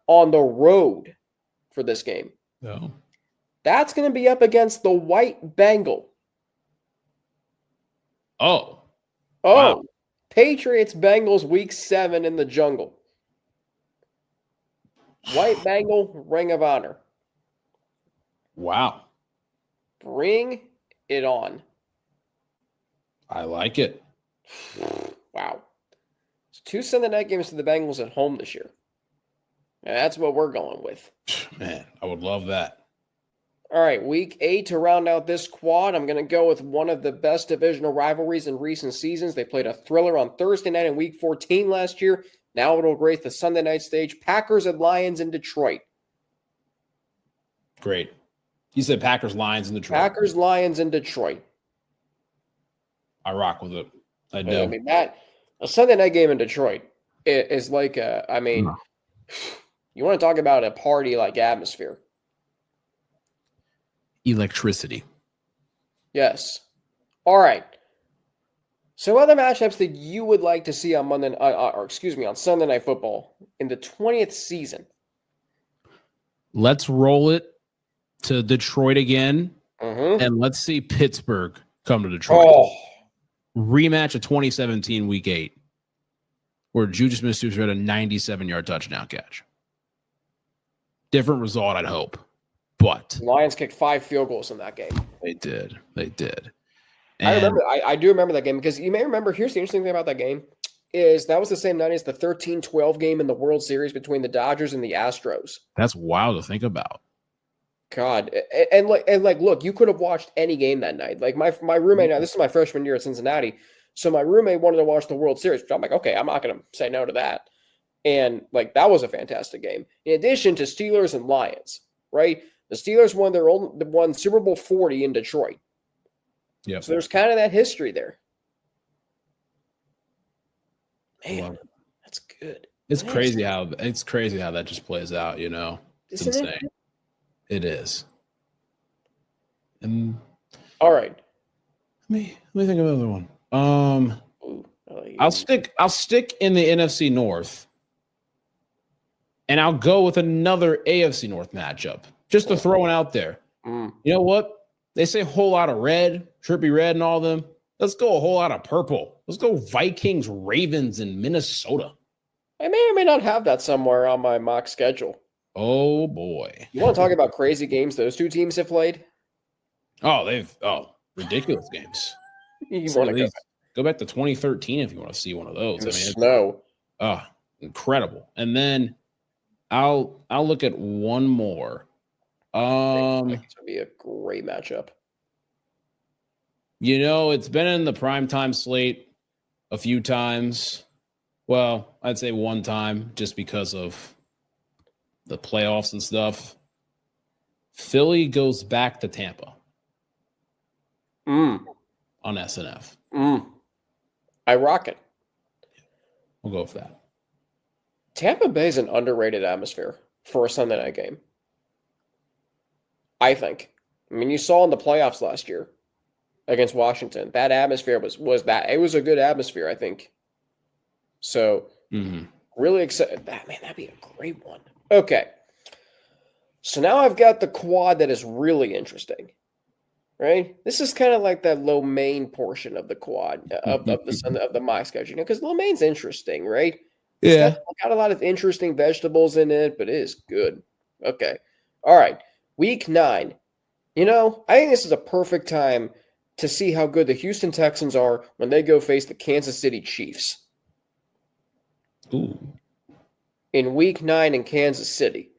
on the road for this game. No. That's going to be up against the white Bengal. Oh. Wow. Patriots Bengals Week 7 in the jungle. White Bengal Ring of Honor. Wow. Bring it on. I like it. Wow. It's 2 Sunday night games to the Bengals at home this year. And that's what we're going with. Man, I would love that. All right, Week 8 to round out this quad. I'm going to go with one of the best divisional rivalries in recent seasons. They played a thriller on Thursday night in Week 14 last year. Now it'll grace the Sunday night stage. Packers and Lions in Detroit. Great. You said Packers, Lions in Detroit. Packers, Lions in Detroit. I rock with it. I do. I mean, a Sunday night game in Detroit is like you want to talk about a party-like atmosphere. Electricity. Yes. All right. So other matchups that you would like to see on on Sunday Night Football in the 20th season. Let's roll it to Detroit again, and let's see Pittsburgh come to Detroit. Rematch of 2017 Week 8, where Juju Smith-Schuster had a 97-yard touchdown catch. Different result, I'd hope. But Lions kicked 5 field goals in that game. They did. And I do remember that game because you may remember. Here's the interesting thing about that game is that was the same night as the 13-12 game in the World Series between the Dodgers and the Astros. that's wild to think about. God, and look, you could have watched any game that night. Like my roommate, now this is my freshman year at Cincinnati, so my roommate wanted to watch the World Series. But I'm like, okay, I'm not going to say no to that. And like that was a fantastic game. In addition to Steelers and Lions, right? The Steelers won Super Bowl 40 in Detroit. Yeah. So there's kind of that history there. Man, Wow. that's good. It's crazy how that just plays out, you know. It's Isn't insane. It is. And all right. Let me think of another one. Ooh, I'll stick in the NFC North. And I'll go with another AFC North matchup. Just to throw one out there. You know what? They say a whole lot of red, trippy red and all of them. Let's go a whole lot of purple. Let's go Vikings, Ravens in Minnesota. I may or may not have that somewhere on my mock schedule. Oh, boy. You want to talk about crazy games those two teams have played? Ridiculous games. You want to go back to 2013 if you want to see one of those. I mean, snow. Incredible. And then I'll look at one more. This would be a great matchup. You know, it's been in the primetime slate a few times. Well, I'd say one time just because of the playoffs and stuff. Philly goes back to Tampa on SNF. I rock it. We'll go with that. Tampa Bay is an underrated atmosphere for a Sunday night game. I think. I mean, you saw in the playoffs last year against Washington, that atmosphere was that. It was a good atmosphere, I think. So, really excited. Man, that'd be a great one. Okay. So now I've got the quad that is really interesting, right? This is kind of like that low main portion of the quad of the mock schedule, because low main's interesting, right? Yeah. It's got a lot of interesting vegetables in it, but it is good. Okay. All right. Week 9. You know, I think this is a perfect time to see how good the Houston Texans are when they go face the Kansas City Chiefs. Ooh. In Week 9 in Kansas City.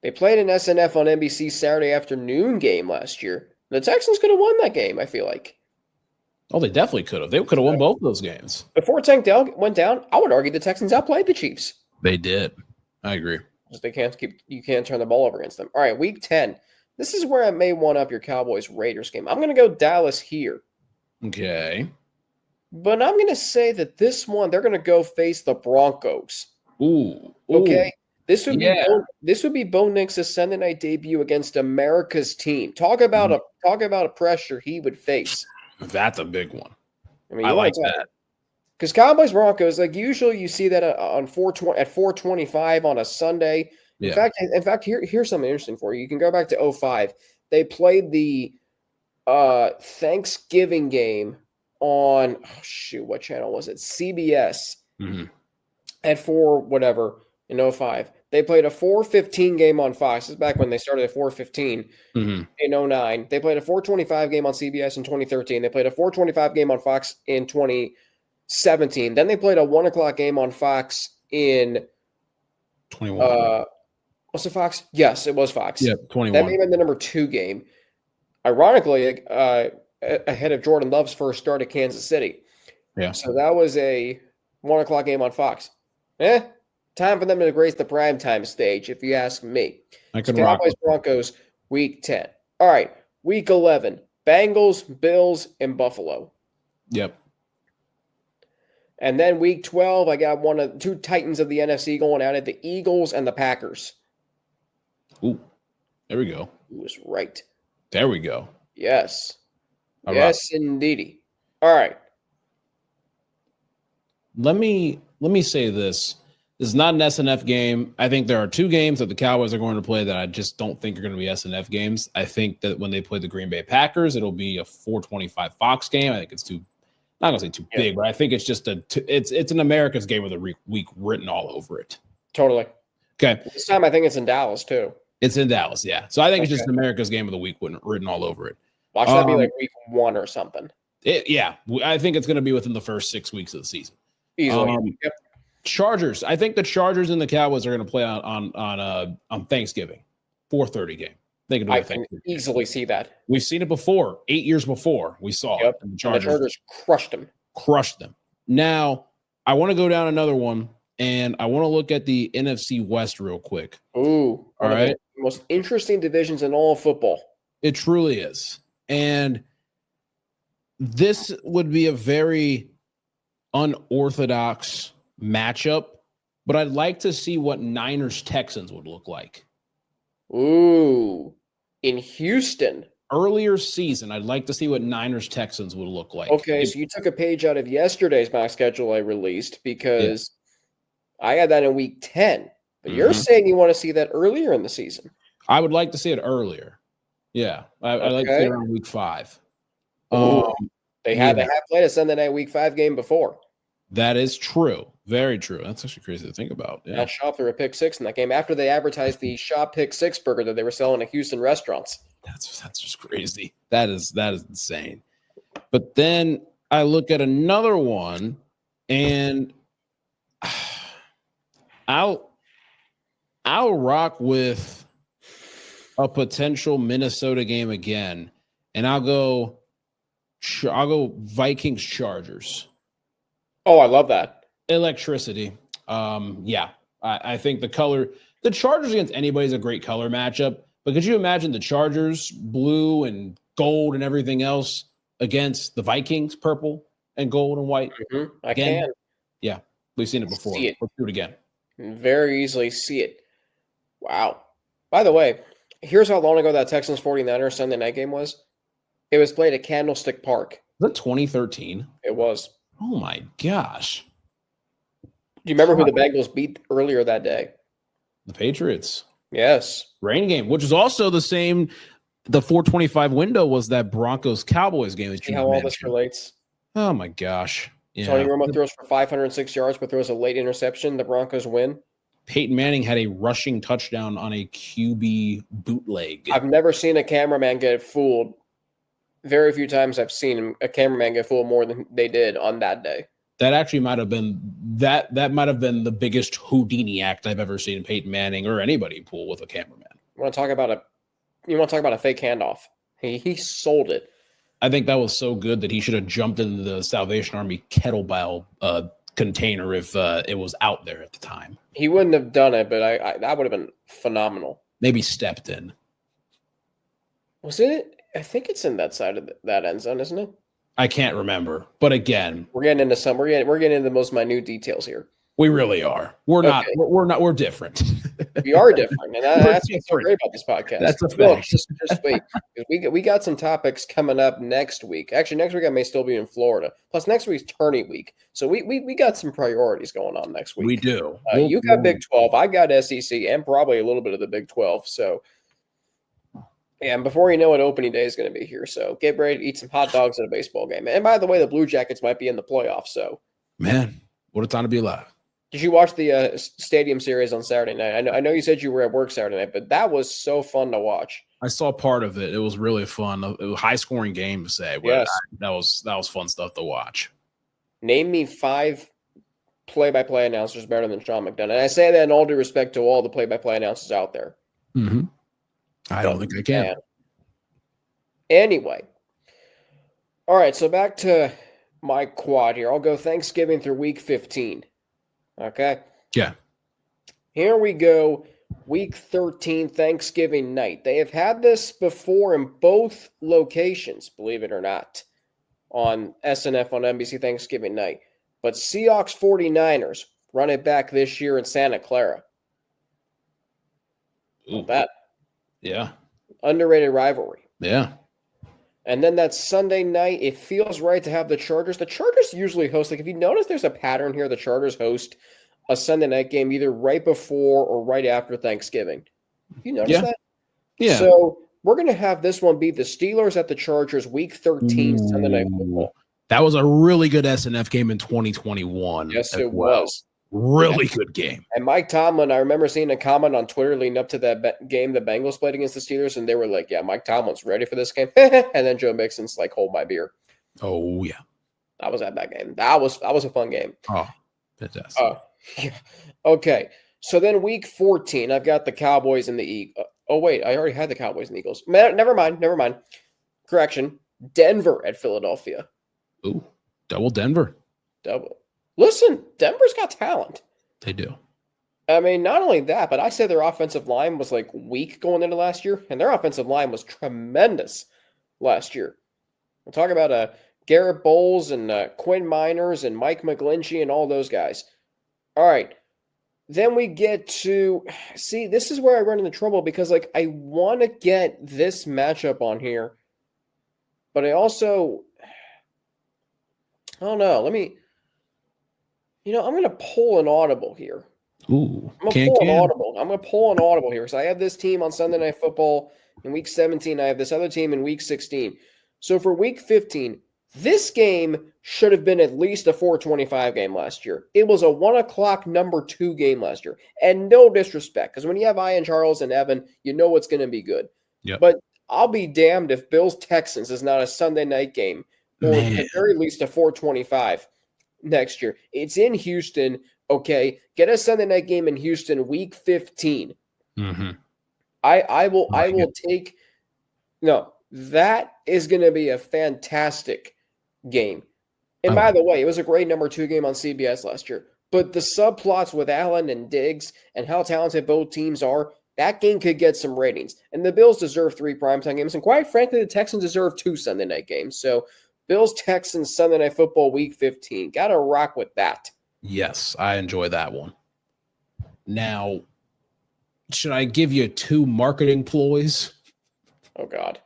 They played an SNF on NBC Saturday afternoon game last year. The Texans could have won that game, I feel like. Oh, they definitely could have. They could have won both of those games. Before Tank Dell went down, I would argue the Texans outplayed the Chiefs. They did. I agree. You can't turn the ball over against them. All right, Week 10. This is where I may one-up your Cowboys-Raiders game. I'm going to go Dallas here. Okay. But I'm going to say that this one, they're going to go face the Broncos. Ooh. Okay? This would be Bo Nix's Sunday night debut against America's team. Talk about a pressure he would face. That's a big one. I mean, I like that. Because Cowboys Broncos, like usually you see that on 425 on a Sunday. Yeah. In fact, here's something interesting for you. You can go back to 2005. They played the Thanksgiving game on what channel was it? CBS at 4 whatever in 2005. They played a 4:15 game on Fox. This is back when they started at 4:15 in 2009. They played a 4:25 game on CBS in 2013. They played a 4:25 game on Fox in 2017. Then they played a 1:00 game on Fox in 21. Was it Fox? Yes, it was Fox. Yeah, 21. That may have been the number 2 game. Ironically, ahead of Jordan Love's first start at Kansas City. Yeah. So that was a 1:00 game on Fox. Time for them to grace the primetime stage, if you ask me. Cowboys Broncos, Week 10. All right, Week 11. Bengals, Bills, and Buffalo. Yep. And then Week 12, I got one of 2 Titans of the NFC going at it, the Eagles and the Packers. Ooh, there we go. Who was right? There we go. Yes. All yes, right. indeedy. All right. Let me say this. This is not an SNF game. I think there are 2 games that the Cowboys are going to play that I just don't think are going to be SNF games. I think that when they play the Green Bay Packers, it'll be a 425 Fox game. I think it's not going to say too big, but I think it's just it's an America's game of the week written all over it. Totally. Okay. This time I think it's in Dallas too. It's in Dallas, yeah. So I think it's just an America's game of the week written all over it. Watch that be like Week 1 or something. I think it's going to be within the first 6 weeks of the season. Easily. Yep. Chargers. I think the Chargers and the Cowboys are going to play on Thanksgiving, 4:30 game. I can easily see that. We've seen it before. 8 years before we saw it. And the Chargers crushed them. Crushed them. Now I want to go down another one, and I want to look at the NFC West real quick. Ooh, all right. The most interesting divisions in all of football. It truly is, and this would be a very unorthodox matchup, but I'd like to see what Niners-Texans would look like. Ooh, in Houston. Earlier season, I'd like to see what Niners-Texans would look like. Okay, so you took a page out of yesterday's mock schedule I released because I had that in week 10. But you're saying you want to see that earlier in the season. I would like to see it earlier. Yeah, I'd like to see it around week 5. They have played a Sunday night week 5 game before. That is true. Very true. That's actually crazy to think about. Yeah. That shop threw a pick 6 in that game after they advertised the shop pick 6 burger that they were selling at Houston restaurants. That's just crazy. That is insane. But then I look at another one, and I'll rock with a potential Minnesota game again, and I'll go Vikings Chargers. Oh, I love that. Electricity. I think the Chargers against anybody is a great color matchup. But could you imagine the Chargers, blue and gold and everything else against the Vikings, purple and gold and white? Mm-hmm. I can. Yeah, we've seen it before. See it. Let's do it again. Very easily see it. Wow. By the way, here's how long ago that Texans 49ers Sunday night game was. It was played at Candlestick Park. Was that 2013? It was. Oh, my gosh. Do you remember who the Bengals beat earlier that day? The Patriots. Yes. Rain game, which is also the same. The 425 window was that Broncos-Cowboys game. See how all this relates? Oh, my gosh. Yeah. Tony Romo throws for 506 yards, but throws a late interception. The Broncos win. Peyton Manning had a rushing touchdown on a QB bootleg. I've never seen a cameraman get fooled. Very few times I've seen a cameraman get fooled more than they did on that day. That actually might have been that might have been the biggest Houdini act I've ever seen Peyton Manning or anybody pull with a cameraman. You want to talk about a fake handoff? He sold it. I think that was so good that he should have jumped into the Salvation Army kettlebell container if it was out there at the time. He wouldn't have done it, but I that would have been phenomenal. Maybe stepped in. Was it? I think it's in that side of that end zone, isn't it? I can't remember, but again, we're getting into the most minute details here. We really are. We're different. We are different, and that's what's so great about this podcast. That's a fact. Just wait. We got some topics coming up next week. Actually, next week I may still be in Florida. Plus, next week's tourney week, so we got some priorities going on next week. We do. You got Big 12. I got SEC, and probably a little bit of the Big 12. So. Yeah, and before you know it, opening day is going to be here. So get ready to eat some hot dogs at a baseball game. And by the way, the Blue Jackets might be in the playoffs. So, man, what a time to be alive! Did you watch the Stadium Series on Saturday night? I know you said you were at work Saturday night, but that was so fun to watch. I saw part of it. It was really fun. It was a high-scoring game to say. Yes, that was fun stuff to watch. Name me 5 play-by-play announcers better than Sean McDonough. And I say that in all due respect to all the play-by-play announcers out there. Mm-hmm. I don't think I can. Anyway. All right, so back to my quad here. I'll go Thanksgiving through week 15. Okay? Yeah. Here we go. Week 13, Thanksgiving night. They have had this before in both locations, believe it or not, on SNF on NBC Thanksgiving night. But Seahawks 49ers run it back this year in Santa Clara. Ooh. That. Yeah. Underrated rivalry. Yeah. And then that Sunday night, it feels right to have the Chargers. The Chargers usually host, like if you notice there's a pattern here, the Chargers host a Sunday night game either right before or right after Thanksgiving. You notice that? Yeah. So we're going to have this one be the Steelers at the Chargers week 13 Sunday night football. That was a really good SNF game in 2021. Yes, it was. Really good game. And Mike Tomlin, I remember seeing a comment on Twitter leading up to that game the Bengals played against the Steelers, and they were like, yeah, Mike Tomlin's ready for this game. And then Joe Mixon's like, hold my beer. Oh, yeah. That was that game. That was a fun game. Oh, fantastic. Yeah. Okay. So then week 14, I've got the Cowboys and the Eagles. Oh, wait. I already had the Cowboys and Eagles. Never mind. Correction. Denver at Philadelphia. Ooh, double Denver. Double. Listen, Denver's got talent. They do. I mean, not only that, but I said their offensive line was like weak going into last year, and their offensive line was tremendous last year. We're talking about Garrett Bowles and Quinn Miners and Mike McGlinchey and all those guys. All right. Then we get to see, this is where I run into trouble because like I want to get this matchup on here, but I also don't know. I'm going to pull an audible here. Ooh, I'm going to pull an audible here. So I have this team on Sunday Night Football in week 17. I have this other team in week 16. So for week 15, this game should have been at least a 425 game last year. It was a 1 o'clock number 2 game last year. And no disrespect, because when you have Ian Charles and Evan, you know it's going to be good. Yep. But I'll be damned if Bills-Texans is not a Sunday night game, or at the very least a 425 next year. It's in Houston. Okay, get a Sunday night game in Houston week 15. Mm-hmm. I will take – no, that is going to be a fantastic game. And by the way, it was a great number 2 game on CBS last year. But the subplots with Allen and Diggs and how talented both teams are, that game could get some ratings. And the Bills deserve 3 primetime games. And quite frankly, the Texans deserve 2 Sunday night games. So Bills-Texans Sunday Night Football week 15. Got to rock with that. Yes, I enjoy that one. Now, should I give you 2 marketing ploys? Oh, God.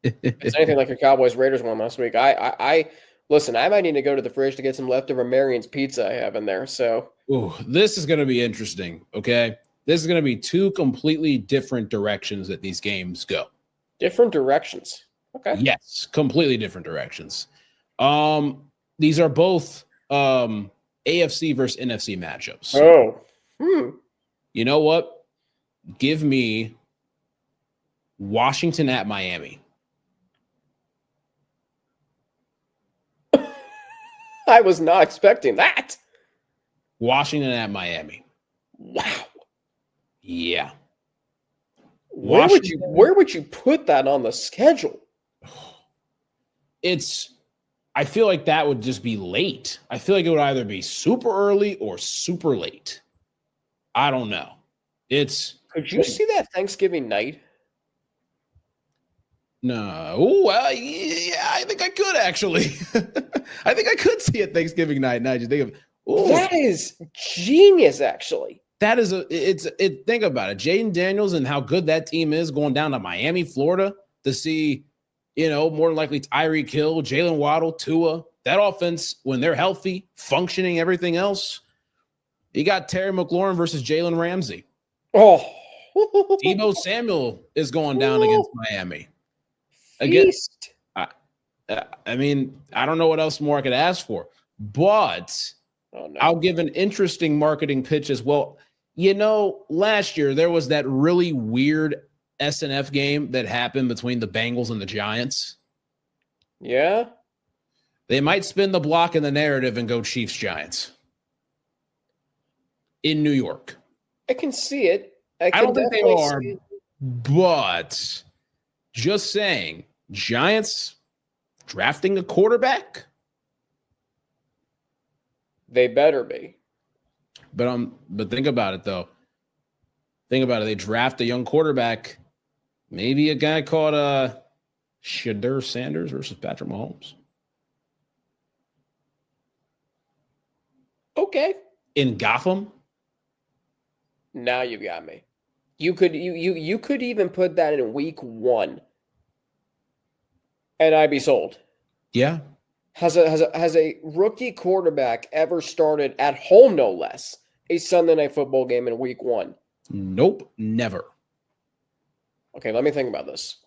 If it's anything like your Cowboys-Raiders one last week, I listen, I might need to go to the fridge to get some leftover Marion's pizza I have in there. So, ooh, this is going to be interesting, okay? This is going to be 2 completely different directions that these games go. Different directions. Okay. Yes, completely different directions. These are both AFC versus NFC matchups. Oh. You know what? Give me Washington at Miami. I was not expecting that. Washington at Miami. Wow. Yeah. Where would you put that on the schedule? I feel like that would just be late. I feel like it would either be super early or super late. I don't know. Could you see that Thanksgiving night? No. Oh, well, yeah, I think I could actually. I think I could see it Thanksgiving night. And I just think of that is genius, actually. That is think about it. Jaden Daniels and how good that team is going down to Miami, Florida to see, more than likely Tyreek Hill, Jalen Waddle, Tua. That offense, when they're healthy, functioning, everything else. You got Terry McLaurin versus Jalen Ramsey. Oh. Deebo Samuel is going down against Miami. Feast. I mean, I don't know what else more I could ask for, but I'll give an interesting marketing pitch as well. Last year there was that really weird SNF game that happened between the Bengals and the Giants. Yeah. They might spin the block in the narrative and go Chiefs-Giants in New York. I can see it. I don't think they are, but just saying, Giants drafting a quarterback? They better be. But think about it, though. Think about it. They draft a young quarterback, maybe a guy called Shadur Sanders versus Patrick Mahomes. Okay. In Gotham? Now you've got me. You could even put that in week 1. And I'd be sold. Yeah. Has a rookie quarterback ever started at home, no less, a Sunday Night Football game in week 1? Nope, never. Okay, let me think about this.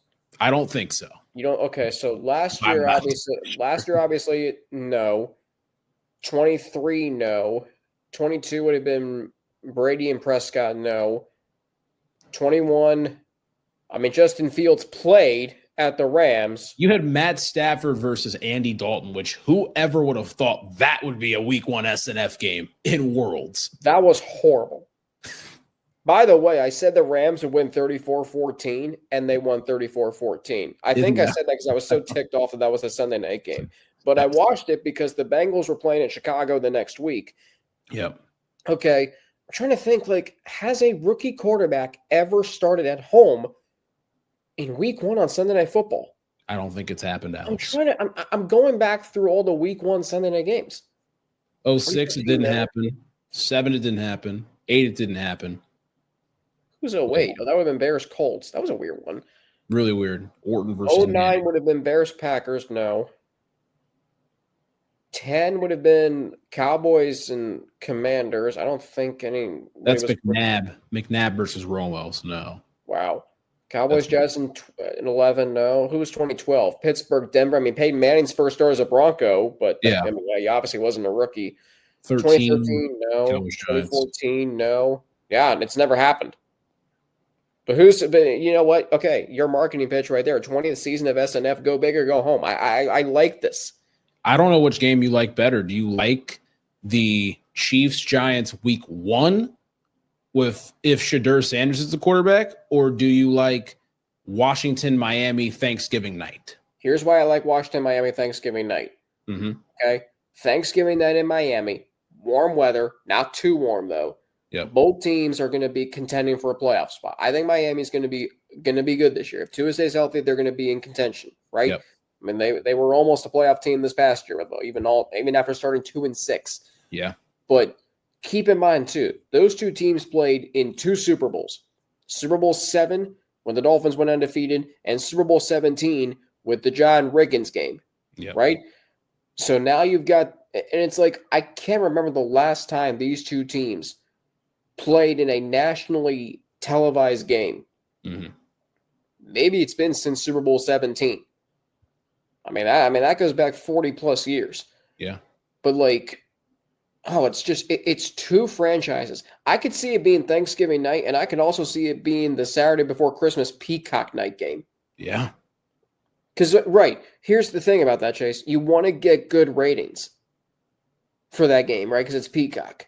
I don't think so. You don't? Okay, so last year, obviously, no. 23, no. 22 would have been Brady and Prescott, no. 21, Justin Fields played at the Rams. You had Matt Stafford versus Andy Dalton, which whoever would have thought that would be a week 1 SNF game in Worlds. That was horrible. By the way, I said the Rams would win 34-14, and they won 34-14. I think I said that because I was so ticked off that was a Sunday night game. But I watched it because the Bengals were playing in Chicago the next week. Yep. Okay. I'm trying to think, has a rookie quarterback ever started at home in week 1 on Sunday Night Football? I don't think it's happened, Alex. I'm going back through all the week 1 Sunday night games. 06, it didn't happen. 7, it didn't happen. 8, it didn't happen. Who's 08? Oh, that would have been Bears Colts. That was a weird one. Really weird. Orton versus 09 would have been Bears Packers. No. 10 would have been Cowboys and Commanders. I don't think any. That's McNabb. McNabb versus Romo. So no. Wow. Cowboys Jazz in 11. No. Who was 2012? Pittsburgh, Denver. I mean, Peyton Manning's first start as a Bronco, but yeah, I mean, he obviously wasn't a rookie. 2013, no. 2014, no. Yeah, it's never happened. But you know what? Okay, your marketing pitch right there. 20th season of SNF, go big or go home. I like this. I don't know which game you like better. Do you like the Chiefs-Giants week 1 with if Shadur Sanders is the quarterback, or do you like Washington-Miami Thanksgiving night? Here's why I like Washington-Miami Thanksgiving night. Mm-hmm. Okay, Thanksgiving night in Miami, warm weather, not too warm though. Yep. Both teams are going to be contending for a playoff spot. I think Miami's going to be good this year. If Tua stays healthy, they're going to be in contention, right? Yep. I mean, they were almost a playoff team this past year, even after starting 2-6. Yeah. But keep in mind too, those two teams played in 2 Super Bowls. Super Bowl 7 when the Dolphins went undefeated, and Super Bowl 17 with the John Riggins game. Yep. Right? So now you've got, and it's like I can't remember the last time these two teams played in a nationally televised game. Mm-hmm. Maybe it's been since Super Bowl 17. I mean that goes back 40 plus years. Yeah. But it's 2 franchises. I could see it being Thanksgiving night, and I can also see it being the Saturday before Christmas Peacock night game. Yeah. Because, right, here's the thing about that, Chase. You want to get good ratings for that game, right? Because it's Peacock.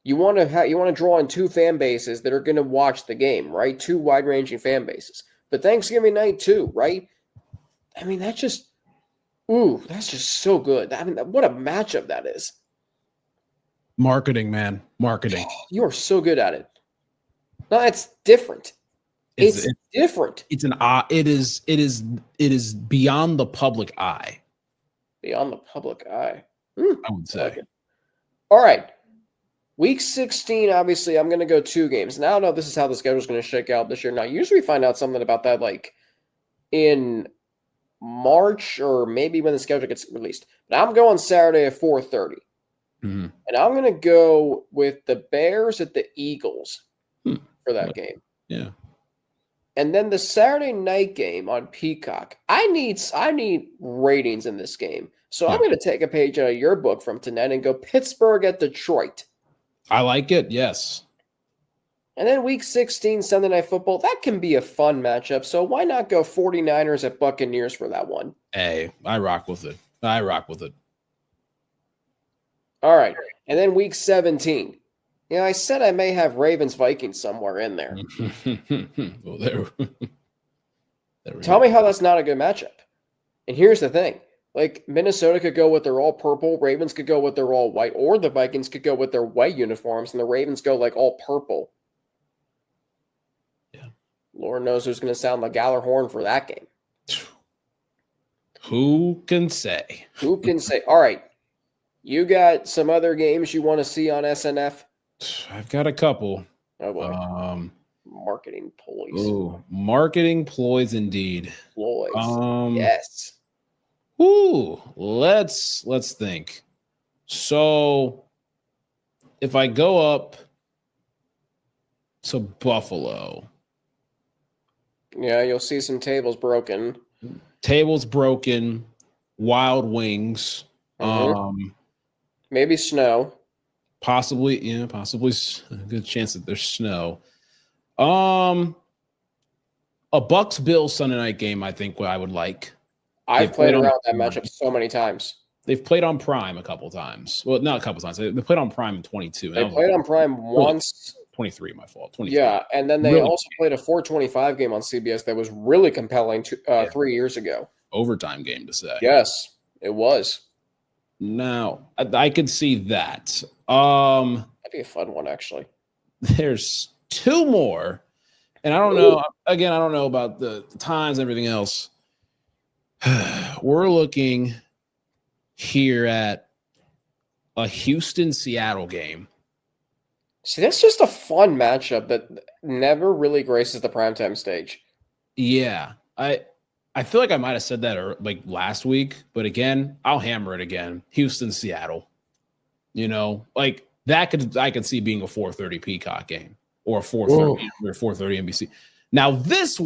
You want to draw in 2 fan bases that are going to watch the game, right? 2 wide-ranging fan bases. But Thanksgiving night too, right? I mean, that's just so good. I mean, what a matchup that is. Marketing, man. Marketing. You are so good at it. No, it's different. It's different. It's it is beyond the public eye. Beyond the public eye. I would say. Okay. All right. Week 16, obviously, I'm going to go 2 games. Now I don't know if this is how the schedule is going to shake out this year. Now, usually we find out something about that in March or maybe when the schedule gets released. But I'm going Saturday at 4:30. Mm-hmm. And I'm going to go with the Bears at the Eagles for that game. Yeah. And then the Saturday night game on Peacock. I need ratings in this game. So I'm going to take a page out of your book from tonight and go Pittsburgh at Detroit. I like it, yes. And then week 16, Sunday Night Football, that can be a fun matchup. So why not go 49ers at Buccaneers for that one? Hey, I rock with it. All right. And then week 17. Yeah, I said I may have Ravens-Vikings somewhere in there. Well, Tell me how that's not a good matchup. And here's the thing. Minnesota could go with their all purple, Ravens could go with their all white, or the Vikings could go with their white uniforms, and the Ravens go all purple. Yeah. Lord knows who's going to sound the Gallarhorn for that game. Who can say? Who can say? All right. You got some other games you want to see on SNF? I've got a couple. Oh, boy. Marketing ploys. Ooh, marketing ploys indeed. Ploys. Yes. Ooh, let's think. So if I go up to Buffalo. Yeah, you'll see some tables broken. Tables broken, Wild Wings. Mm-hmm. Maybe snow. Possibly a good chance that there's snow. A Bucks-Bills Sunday night game, I think what I would like. I've played around that matchup so many times. They've played on Prime a couple times. Well, not a couple times. They played on Prime in 22. They played on Prime once. 23, my fault. 23. Yeah, and then they also played a 425 game on CBS that was really compelling 3 years ago. Overtime game to say. Yes, it was. Now, I could see that. That'd be a fun one, actually. There's two more, and I don't know. Again, I don't know about the times and everything else. We're looking here at a Houston-Seattle game. See, that's just a fun matchup that never really graces the primetime stage. Yeah, I feel like I might have said that like last week, but again, I'll hammer it again. Houston-Seattle. You know, like that I could see being a 4:30 Peacock game or a 4:30 or 4:30 NBC. Now this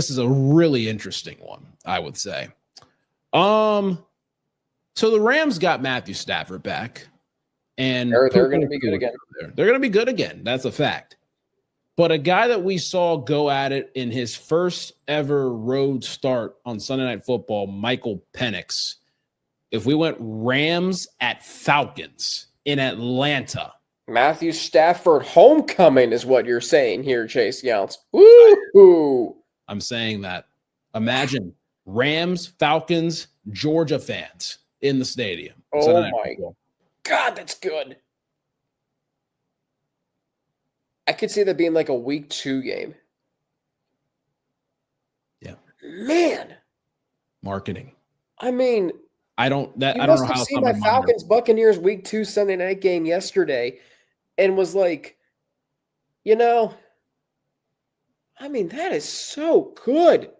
is a really interesting one, I would say. So the Rams got Matthew Stafford back, and they're going to be good again. They're going to be good again. That's a fact. But a guy that we saw go at it in his first ever road start on Sunday Night Football, Michael Penix. If we went Rams at Falcons in Atlanta. Matthew Stafford homecoming is what you're saying here, Chase Younts. Woo! I'm saying that. Imagine Rams, Falcons, Georgia fans in the stadium. Oh, my God, that's good. I could see that being like a week 2 game. Yeah. Man. Marketing. I mean, I don't know how. I seen my Falcons Buccaneers week 2 Sunday night game yesterday and was like, you know, I mean, that is so good.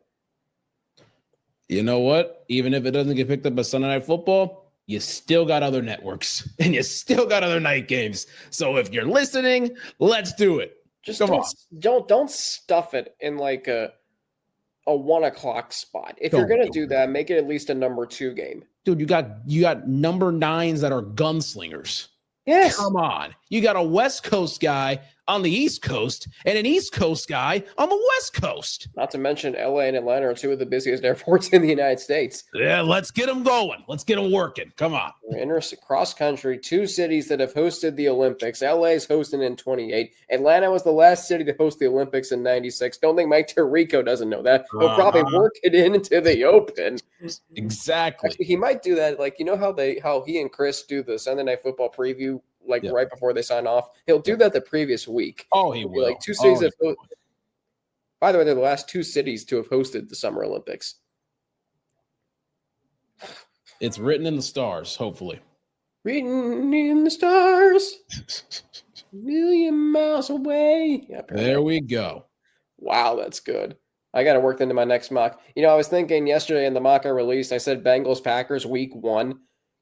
You know what? Even if it doesn't get picked up by Sunday Night Football, you still got other networks and you still got other night games. So if you're listening, let's do it. Just don't stuff it in like a 1 o'clock spot. If you're gonna do that, make it at least a number 2 game. Dude, you got number 9s that are gunslingers. Yes. Come on. You got a West Coast guy on the East Coast and an East Coast guy on the West Coast. Not to mention LA and Atlanta are 2 of the busiest airports in the United States. Yeah, let's get them going. Let's get them working. Come on. We're cross country, 2 cities that have hosted the Olympics. LA is hosting in 28. Atlanta was the last city to host the Olympics in 96. Don't think Mike Tirico doesn't know that. He'll probably work it into the Open. Exactly. Actually, he might do that. Like, you know how he and Chris do the Sunday Night Football preview, like right before they sign off? He'll do that the previous week. Oh, he will. Like 2 cities by the way, they're the last 2 cities to have hosted the Summer Olympics. It's written in the stars, hopefully. Written in the stars. A million miles away. Yeah, there we go. Wow, that's good. I got to work into my next mock. You know, I was thinking yesterday in the mock I released, I said Bengals-Packers week 1.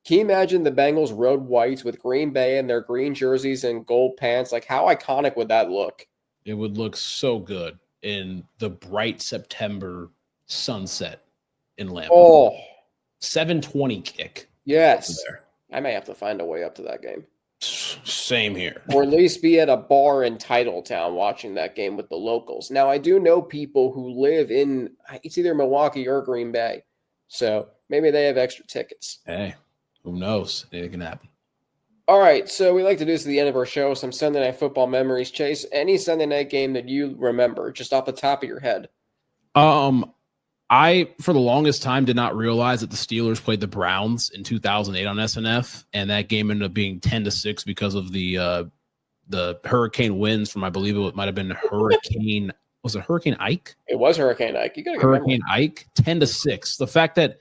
Can you imagine the Bengals road whites with Green Bay and their green jerseys and gold pants? Like, how iconic would that look? It would look so good in the bright September sunset in Lambeau. Oh. 7:20 kick. Yes. I may have to find a way up to that game. Same here. Or at least be at a bar in Titletown watching that game with the locals. Now, I do know people who live in, it's either Milwaukee or Green Bay. So maybe they have extra tickets. Hey, who knows? Anything can happen. All right, so we like to do this at the end of our show, some Sunday Night Football memories. Chase, any Sunday night game that you remember just off the top of your head? I, for the longest time, did not realize that the Steelers played the Browns in 2008 on SNF, and that game ended up being 10-6 because of the hurricane winds from, I believe it might have been Hurricane. Was it Hurricane Ike? It was Hurricane Ike. You got Hurricane Ike, 10-6. The fact that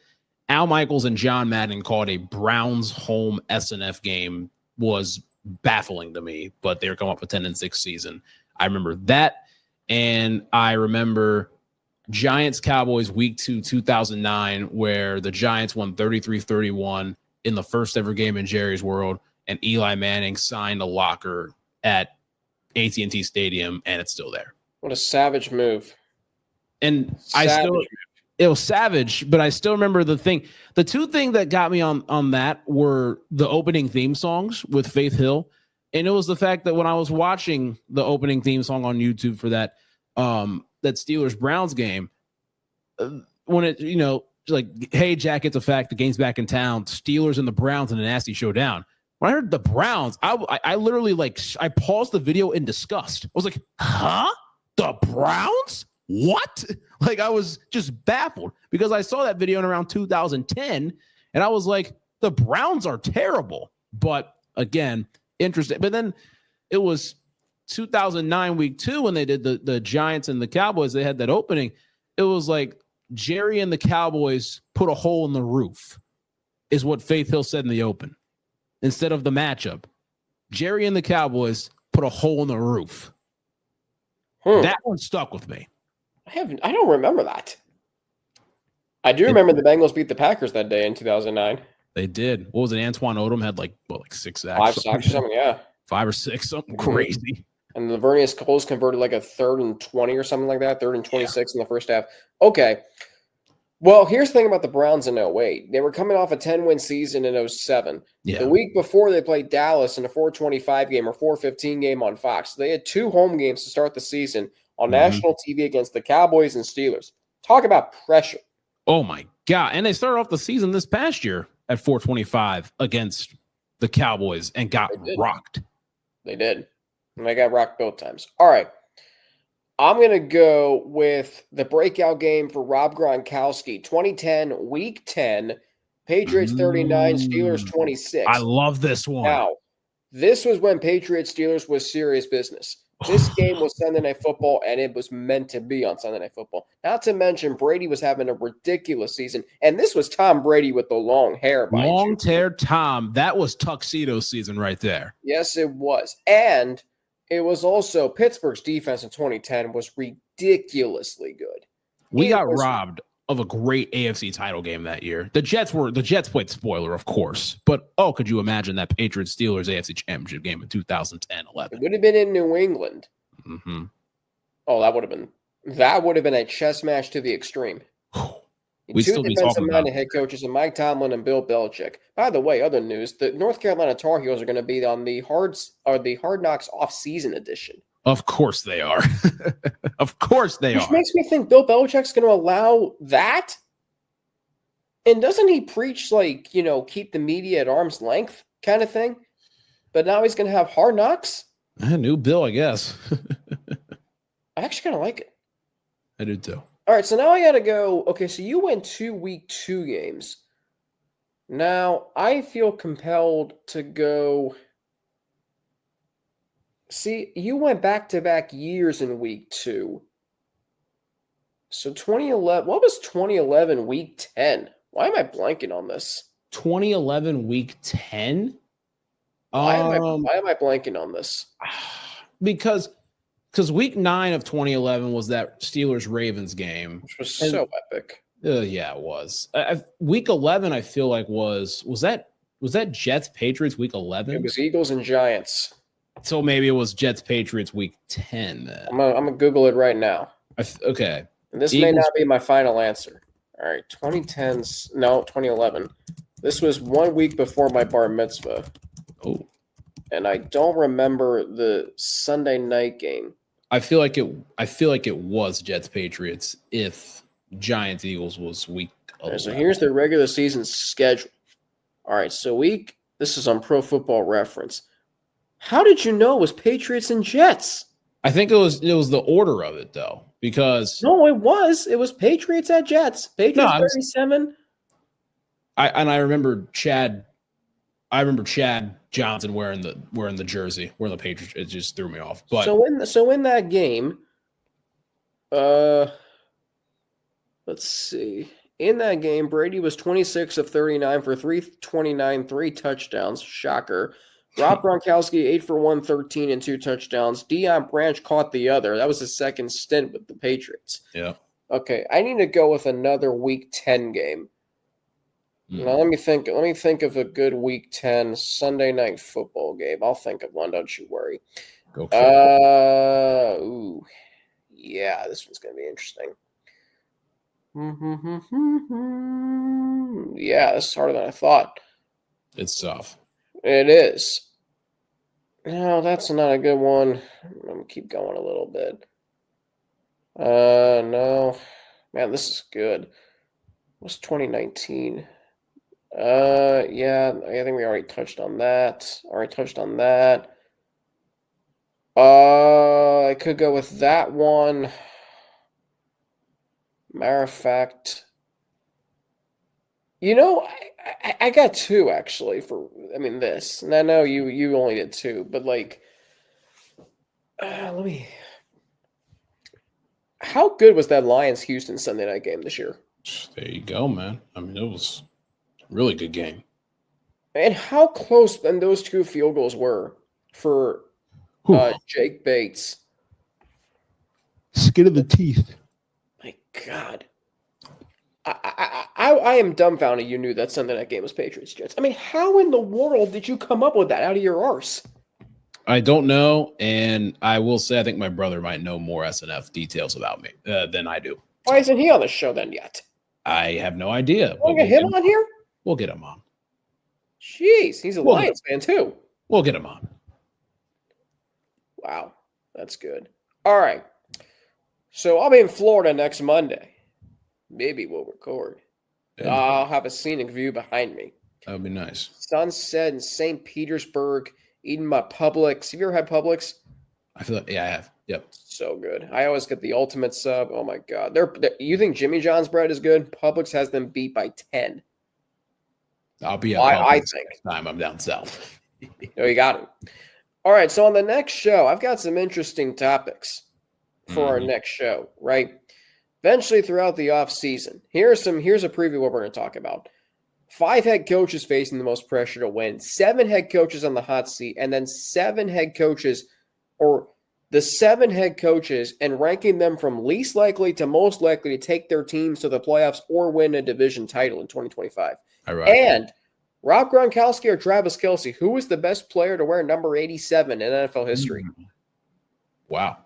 Al Michaels and John Madden called a Browns home SNF game was baffling to me, but they were coming up with 10-6 season. I remember that, and I remember Giants Cowboys week 2, 2009, where the Giants won 33-31 in the first ever game in Jerry's World, and Eli Manning signed a locker at AT&T Stadium, and it's still there. What a savage move. And it was savage, but I still remember the 2 things that got me on that were the opening theme songs with Faith Hill. And it was the fact that when I was watching the opening theme song on YouTube for that Steelers Browns game, when it, like, hey, Jack, it's a fact, the game's back in town, Steelers and the Browns in a nasty showdown. When I heard the Browns, I literally, like, I paused the video in disgust. I was like, huh? The Browns? What? Like, I was just baffled because I saw that video in around 2010 and I was like, the Browns are terrible. But again, interesting. But then it was 2009 week 2 when they did the Giants and the Cowboys. They had that opening. It was like Jerry and the Cowboys put a hole in the roof is what Faith Hill said in the open. Instead of the matchup, Jerry and the Cowboys put a hole in the roof. That one stuck with me. I don't remember that. I do remember the Bengals beat the Packers that day in 2009. They did. What was it? Antoine Odom had like 6 sacks. 5 sacks or something, yeah. 5 or 6, something crazy. And the Lavernius Coles converted like a 3rd and 20 or something like that, 3rd and 26 in the first half. Okay. Well, here's the thing about the Browns in 08. They were coming off a 10-win season in 07. Yeah. The week before, they played Dallas in a 4:25 game or 4:15 game on Fox. So they had 2 home games to start the season on national TV against the Cowboys and Steelers. Talk about pressure. Oh, my God. And they started off the season this past year at 4:25 against the Cowboys and got rocked. They did. And they got rocked both times. All right. I'm going to go with the breakout game for Rob Gronkowski. 2010, Week 10, Patriots 39, Steelers 26. I love this one. Now, this was when Patriots-Steelers was serious business. This game was Sunday Night Football, and it was meant to be on Sunday Night Football. Not to mention, Brady was having a ridiculous season, and this was Tom Brady with the long hair. Long hair Tom. That was tuxedo season right there. Yes, it was. And it was also Pittsburgh's defense in 2010 was ridiculously good. We got robbed of a great AFC title game that year. The Jets played spoiler, of course. But, could you imagine that Patriots-Steelers AFC championship game in 2010-11? It would have been in New England. Mm-hmm. Oh, that would have been a chess match to the extreme. We still be talking about head coaches and Mike Tomlin and Bill Belichick. By the way, other news: the North Carolina Tar Heels are going to be on the Hard Knocks off-season edition. Of course they are. Of course they are. Which makes me think Bill Belichick's going to allow that. And doesn't he preach keep the media at arm's length kind of thing? But now he's going to have Hard Knocks. New Bill, I guess. I actually kind of like it. I do too. All right, so now I got to go. Okay, so you went 2 Week 2 games. Now, I feel compelled to go. See, you went back-to-back years in Week 2. So 2011, what was 2011 Week 10? Why am I blanking on this? 2011 Week 10? Why am I blanking on this? Because Week 9 of 2011 was that Steelers-Ravens game. Which was so epic. Yeah, it was. Week 11, I feel like was that Jets-Patriots Week 11? It was Eagles and Giants. So maybe it was Jets-Patriots Week 10 then. I'm gonna Google it right now. Okay. And this may not be my final answer. All right, 2011. This was 1 week before my bar mitzvah. Oh. And I don't remember the Sunday night game. I feel like it was Jets-Patriots if Giants-Eagles was Week 11. So here's the regular season schedule. All right, so this is on Pro Football Reference. How did you know it was Patriots and Jets? I think it was the order of it though, because no, it was Patriots at Jets. Patriots 37. I remember Chad. I remember Chad Johnson wearing the jersey, wearing the Patriots. It just threw me off. But so in that game, let's see. In that game, Brady was 26 of 39 for 329, 3 touchdowns. Shocker. Rob Gronkowski, 8 for 113 and 2 touchdowns. Deion Branch caught the other. That was his second stint with the Patriots. Yeah. Okay, I need to go with another Week 10 game. Now let me think of a good Week 10 Sunday night football game. I'll think of one, don't you worry. Go yeah, this one's gonna be interesting. Yeah, this is harder than I thought. It's tough. It is. No, that's not a good one. I'm gonna keep going a little bit. No. Man, this is good. What's 2019? Yeah, I think we already touched on that. I could go with that one. Matter of fact, I got two actually this. And I know you only did two, but let me. How good was that Lions-Houston Sunday night game this year? There you go, man. I mean, it was a really good game. And how close then those two field goals were for Jake Bates. Skin of the teeth. My God. I am dumbfounded you knew that Sunday night game was Patriots-Jets. I mean, how in the world did you come up with that out of your arse? I don't know, and I will say I think my brother might know more SNF details about me than I do. Why isn't he on the show then yet? I have no idea. We'll get him on here? We'll get him on. Jeez, he's a Lions fan too. We'll get him on. Wow, that's good. All right. So I'll be in Florida next Monday. Maybe we'll record. I'll have a scenic view behind me. That would be nice. Sunset in St. Petersburg, eating my Publix. Have you ever had Publix? I feel like, yeah, I have. Yep. So good. I always get the ultimate sub. Oh my God. You think Jimmy John's bread is good? Publix has them beat by 10. I'll be at I think next time I'm down south. No, you got it. All right. So on the next show, I've got some interesting topics for our next show, right? Eventually throughout the off season. Here's a preview of what we're going to talk about. 5 head coaches facing the most pressure to win, 7 head coaches on the hot seat, and then 7 head coaches, or the 7 head coaches, and ranking them from least likely to most likely to take their teams to the playoffs or win a division title in 2025. All right. And Rob Gronkowski or Travis Kelce, who was the best player to wear number 87 in NFL history? Wow.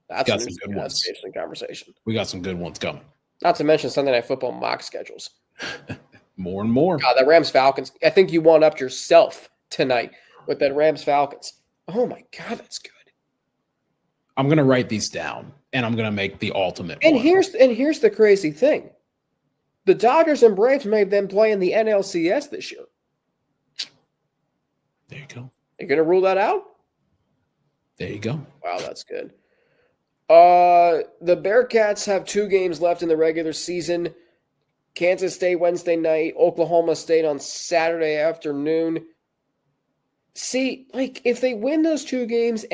That's got some good ones. Interesting conversation. We got some good ones coming. Not to mention Sunday Night Football mock schedules. More and more. God, that Rams-Falcons. I think you one-upped yourself tonight with that Rams-Falcons. Oh, my God, that's good. I'm going to write these down, and I'm going to make the ultimate and one. Here's the crazy thing. The Dodgers and Braves made them play in the NLCS this year. There you go. You going to rule that out? There you go. Wow, that's good. The Bearcats have 2 games left in the regular season. Kansas State Wednesday night, Oklahoma State on Saturday afternoon. See, if they win those 2 games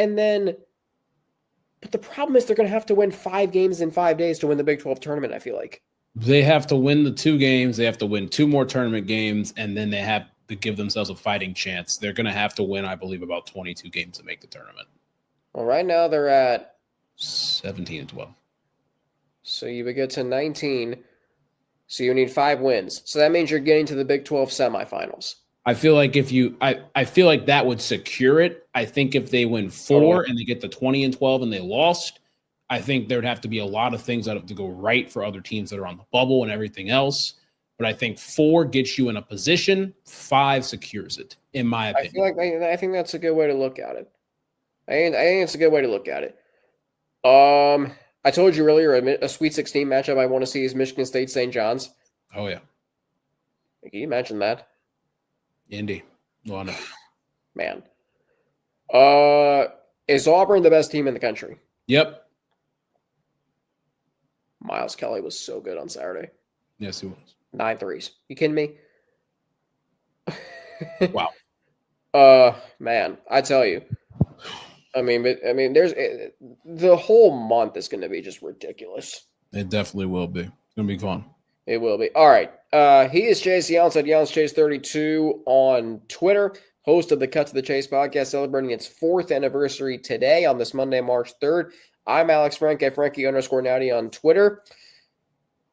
but the problem is they're going to have to win 5 games in 5 days to win the Big 12 tournament, I feel like. They have to win the 2 games. They have to win 2 more tournament games, and then they have to give themselves a fighting chance. They're going to have to win, I believe, about 22 games to make the tournament. Well, right now they're at 17 and 12. So you would get to 19. So you need 5 wins. So that means you're getting to the Big 12 semifinals. I feel like I feel like that would secure it. I think if they win 4 and they get to 20 and 12 and they lost, I think there'd have to be a lot of things that have to go right for other teams that are on the bubble and everything else. But I think 4 gets you in a position, 5 secures it, in my opinion. I think that's a good way to look at it. I think it's a good way to look at it. I told you earlier a Sweet 16 matchup I want to see is Michigan State St. John's. Oh yeah, can you imagine that? Indy, man. Is Auburn the best team in the country? Yep. Miles Kelly was so good on Saturday. Yes, he was. 9 threes. You kidding me? Wow. Man, I tell you. There's the whole month is going to be just ridiculous. It definitely will be. It's going to be fun. It will be. All right. He is Chase Younts at YountsChase32 on Twitter, host of the Cut to the Chase podcast, celebrating its 4th anniversary today on this Monday, March 3rd. I'm Alex Frank at Frankie_Natty on Twitter.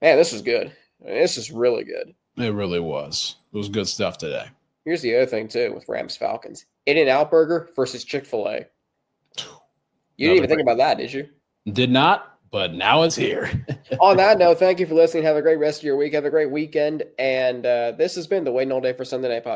Man, this is good. This is really good. It really was. It was good stuff today. Here's the other thing, too, with Rams-Falcons. In-N-Out Burger versus Chick-fil-A. You didn't even think about that, did you? Did not, but now it's here. On that note, thank you for listening. Have a great rest of your week. Have a great weekend. And this has been the Waitin' All Day for Sunday Night Podcast.